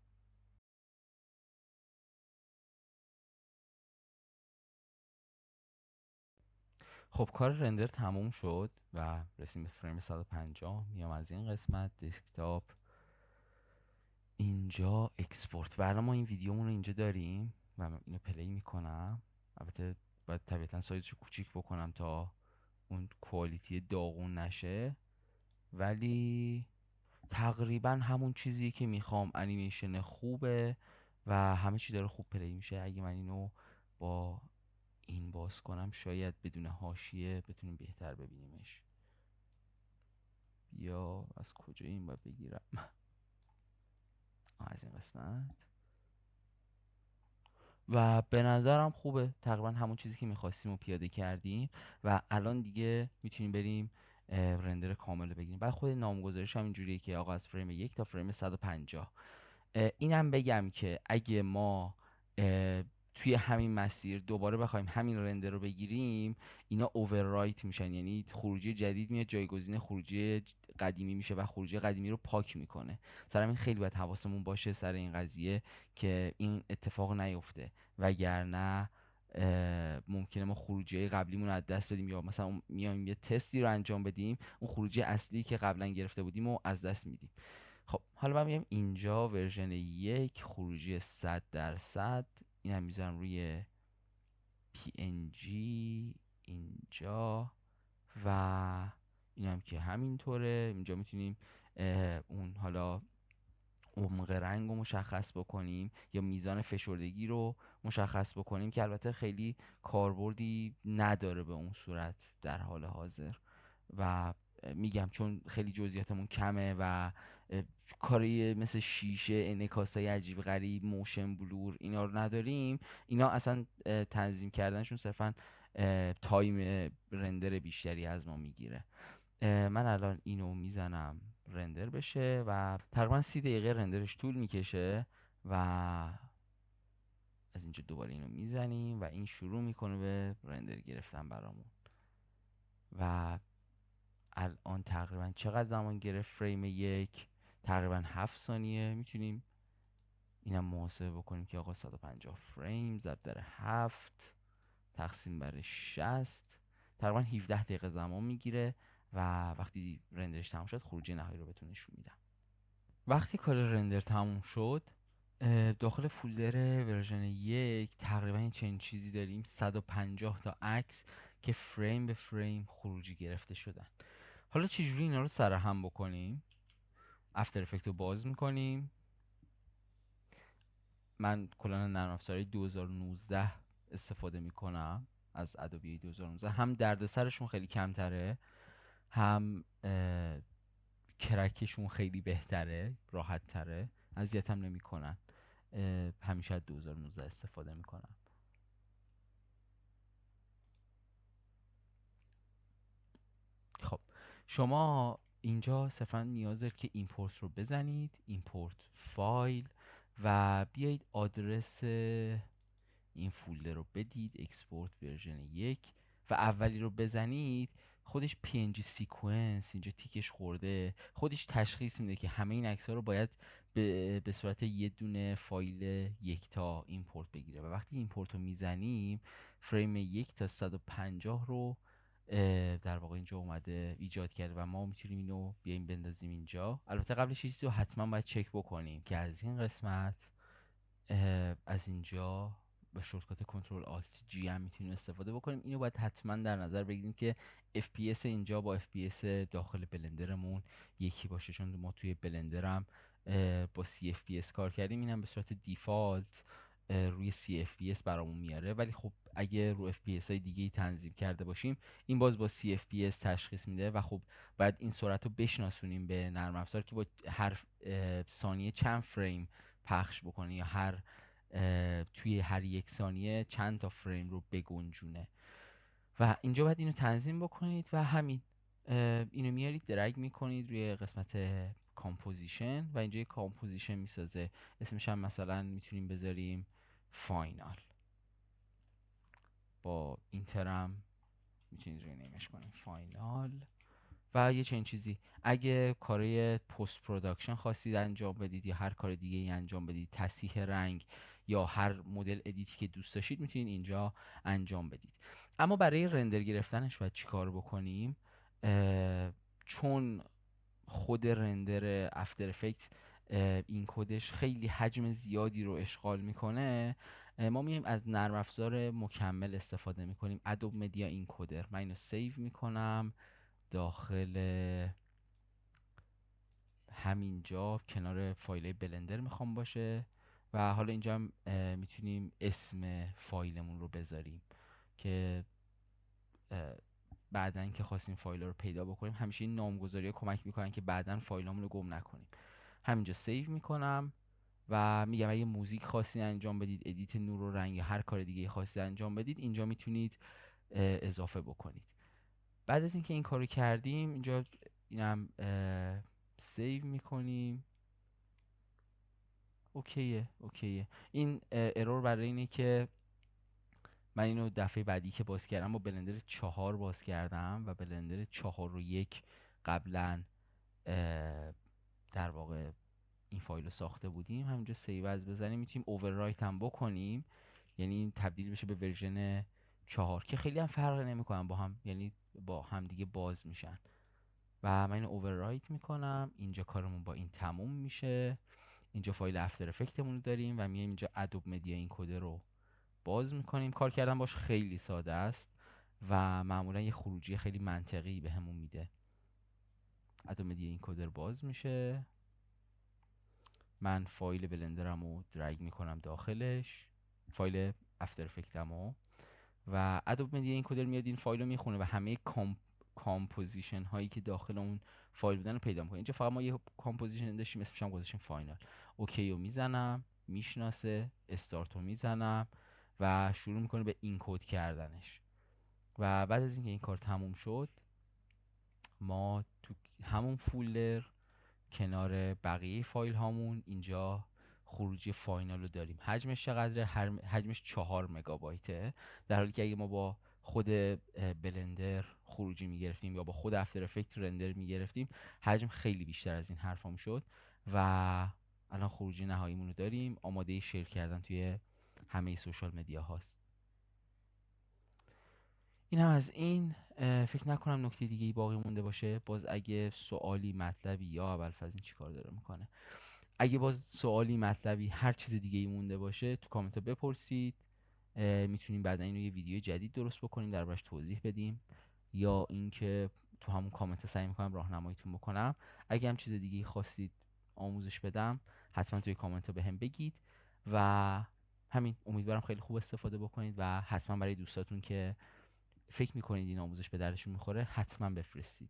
خب کار رندر تموم شد و رسیم به فریم 150. میام از این قسمت دسکتاپ، اینجا اکسپورت و الان ما این ویدیومون رو اینجا داریم و من اینو پلی میکنم. البته باید طبیعتا سایزشو کوچیک بکنم تا اون کوالیتی داغون نشه، ولی تقریبا همون چیزی که میخوام، انیمیشن خوبه و همه چی داره خوب پلی میشه. اگه من اینو با این باز کنم شاید بدون حاشیه بتونیم بهتر ببینیمش. یا از کجا این باید بگیرم؟ از این قسمت. و به نظرم خوبه، تقریبا همون چیزی که میخواستیم و پیاده کردیم و الان دیگه میتونیم بریم رندر کامل رو بگیریم. بعد خود نامگذاریش هم اینجوریه که آقا از فریم 1 تا فریم 150. اینم بگم که اگه ما توی همین مسیر دوباره بخوایم همین رندر رو بگیریم، اینا اووررایت میشن، یعنی خروجی جدید میاد جایگزین خروجی قدیمی میشه و خروجی قدیمی رو پاک میکنه. سر همین خیلی باید حواسمون باشه سر این قضیه که این اتفاق نیفته، وگرنه ممکنه ما خروجی قبلیمون رو از دست بدیم، یا مثلا میایم یه تستی رو انجام بدیم، اون خروجی اصلی که قبلا گرفته بودیم رو از دست میدیم. خب حالا من میام اینجا ورژن 1 خروجی 100%، این هم میذارم روی PNG اینجا و این هم که همینطوره. اینجا میتونیم اون حالا عمق رنگ رو مشخص بکنیم یا میزان فشردگی رو مشخص بکنیم که البته خیلی کاربردی نداره به اون صورت در حال حاضر، و میگم چون خیلی جزئیاتمون کمه و کاری مثل شیشه، انعکاسای عجیب غریب، موشن بلور اینا رو نداریم، اینا اصلا تنظیم کردنشون صرفا تایم رندر بیشتری از ما میگیره. من الان اینو میزنم رندر بشه و تقریبا 30 دقیقه رندرش طول میکشه و از اینجا دوباره اینو میزنیم و این شروع میکنه به رندر گرفتن برامون. و الان تقریبا چقدر زمان گرفت فریم 1؟ تقریبا 7 ثانیه. میتونیم اینم محاسبه بکنیم که آقا 150 فریم ضرب در 7 تقسیم بر 60 تقریبا 17 دقیقه زمان میگیره و وقتی رندرش تموم شد خروجی نهایی رو بهتون نشون میدم. وقتی کار رندر تموم شد داخل فولدر ورژن 1 تقریبا این چنین چیزی داریم، 150 تا عکس که فریم به فریم خروجی گرفته شدن. حالا چجوری اینا رو سرهم بکنیم؟ افتر افکت رو باز میکنیم. من کلا نرم افزارهای 2019 استفاده میکنم از ادوبی 2019، هم دردسرشون خیلی کمتره، هم کرکشون خیلی بهتره، راحت تره، اذیتم نمیکنن. همیشه از 2019 استفاده میکنم. خب شما اینجا صرفا نیاز دارید که ایمپورت رو بزنید، ایمپورت فایل، و بیایید آدرس این فولدر رو بدید، اکسپورت ورژن 1، و اولی رو بزنید خودش PNG سیکونس اینجا تیکش خورده، خودش تشخیص میده که همه این عکس ها رو باید به صورت یه دونه فایل یکتا ایمپورت بگیره، و وقتی ایمپورت رو میزنیم فریم 1 تا 150 رو در واقع اینجا اومده ایجاد کرده و ما میتونیم اینو بیایم بندازیم اینجا. البته قبلش چیزی رو حتما باید چک بکنیم که از این قسمت از اینجا با شورتکات کنترل آلت جی هم میتونیم استفاده بکنیم. اینو باید حتما در نظر بگیریم که FPS اینجا با FPS داخل بلندرمون یکی باشه، چون ما توی بلندرم با CFPS کار کردیم، اینم به صورت دیفالت روی CFPS برامون میاره، ولی خب اگه رو FPS های دیگه تنظیم کرده باشیم این باز با CFPS تشخیص میده و خب باید این سرعت رو بشناسونیم به نرم افزار که با هر ثانیه چند فریم پخش بکنه یا توی هر یک ثانیه چند تا فریم رو بگنجونه، و اینجا باید اینو تنظیم بکنید و همین اینو میارید درگ میکنید روی قسمت کامپوزیشن و اینجا کامپوزیشن میسازه، اسمش هم مثلا میتونیم بذاریم فاینال، با اینترم میتونید روی نیمش کنیم فاینال. و یه چنین چیزی اگه کارهای پست پروداکشن خواستید انجام بدید یا هر کار دیگه ای انجام بدید، تصحیح رنگ یا هر مدل ادیتی که دوست داشتید میتونید اینجا انجام بدید. اما برای رندر گرفتنش باید چی کار بکنیم؟ چون خود رندر افتر افکت این کدش خیلی حجم زیادی رو اشغال میکنه، ما میایم از نرم افزار مکمل استفاده میکنیم، ادوب مدیا اینکودر. من اینو سیو میکنم داخل همینجا کنار فایل بلندر میخوام باشه، و حالا اینجا هم میتونیم اسم فایلمون رو بذاریم که بعدن که خواستیم فایل رو پیدا بکنیم همیشه این نامگذاری ها کمک میکنن که بعدن فایلمون رو گم نکنیم. همینجا سیو میکنم و میگم اگه موزیک خواستید انجام بدید، ادیت نور و رنگ یا هر کار دیگه خواستید انجام بدید اینجا میتونید اضافه بکنید. بعد از اینکه این کارو کردیم اینجا اینم سیو میکنیم. اوکیه. این ارور برای اینه که من اینو دفعه بعدی که باز کردم با بلندر 4 باز کردم و بلندر 4.1 قبلا در واقع این فایل رو ساخته بودیم. همینجا سیو از بزنیم، میتونیم اووررایت هم بکنیم، یعنی این تبدیل بشه به ورژن 4 که خیلی هم فرق نمیکنن با هم، یعنی با هم دیگه باز میشن. و من اینو اووررایت میکنم. اینجا کارمون با این تموم میشه. اینجا فایل افتر افکتمون رو داریم و میایم اینجا ادوب مدیا اینکودر رو باز میکنیم. کار کردن باش خیلی ساده است و معمولا یه خروجی خیلی منطقی بهمون میده. ادوب مدیا اینکودر باز میشه. من فایل بلندرم رو درگ میکنم داخلش، فایل افتر افکتمو، و ادوب مدیا اینکودر میاد این فایل رو میخونه و همه کامپوزیشن هایی که داخل اون فایل بودن رو پیدا میکنه. اینجا فقط ما یه کامپوزیشن داشتیم، اسمش هم گذاشتیم فاینال. اوکی رو میزنم، میشناسه، استارت رو میزنم و شروع میکنه به اینکود کردنش. و بعد از اینکه این کار تموم شد، ما تو همون فولدر کنار بقیه فایل هامون اینجا خروجی فاینال رو داریم. حجمش چقدره؟ حجمش 4 مگابایته، در حالی که اگه ما با خود بلندر خروجی میگرفتیم یا با خود افتر افکت رندر میگرفتیم، حجم خیلی بیشتر از این حرفام شد. و الان خروجی نهاییمون رو داریم، آماده شیر کردن توی همه سوشال مدیا هاست. این هم از این. فکر نکنم نکته دیگه ای باقی مونده باشه. باز اگه سوالی، مطلبی، یا ابوالفضل چی کار داره میکنه، اگه باز سوالی، مطلبی، هر چیز دیگه ای مونده باشه تو کامنت ها بپرسید. میتونیم بعدا اینو یه ویدیو جدید درست بکنیم، دربارش توضیح بدیم، یا اینکه تو همون کامنت سعی میکنم راهنماییتون بکنم. اگه هم چیز دیگه ای خواستید آموزش بدم، حتما توی کامنت ها بهم بگید. و همین، امیدوارم خیلی خوب استفاده بکنید و حتما برای دوستاتون که فکر میکنید این آموزش به دردشون میخوره حتما بفرستید.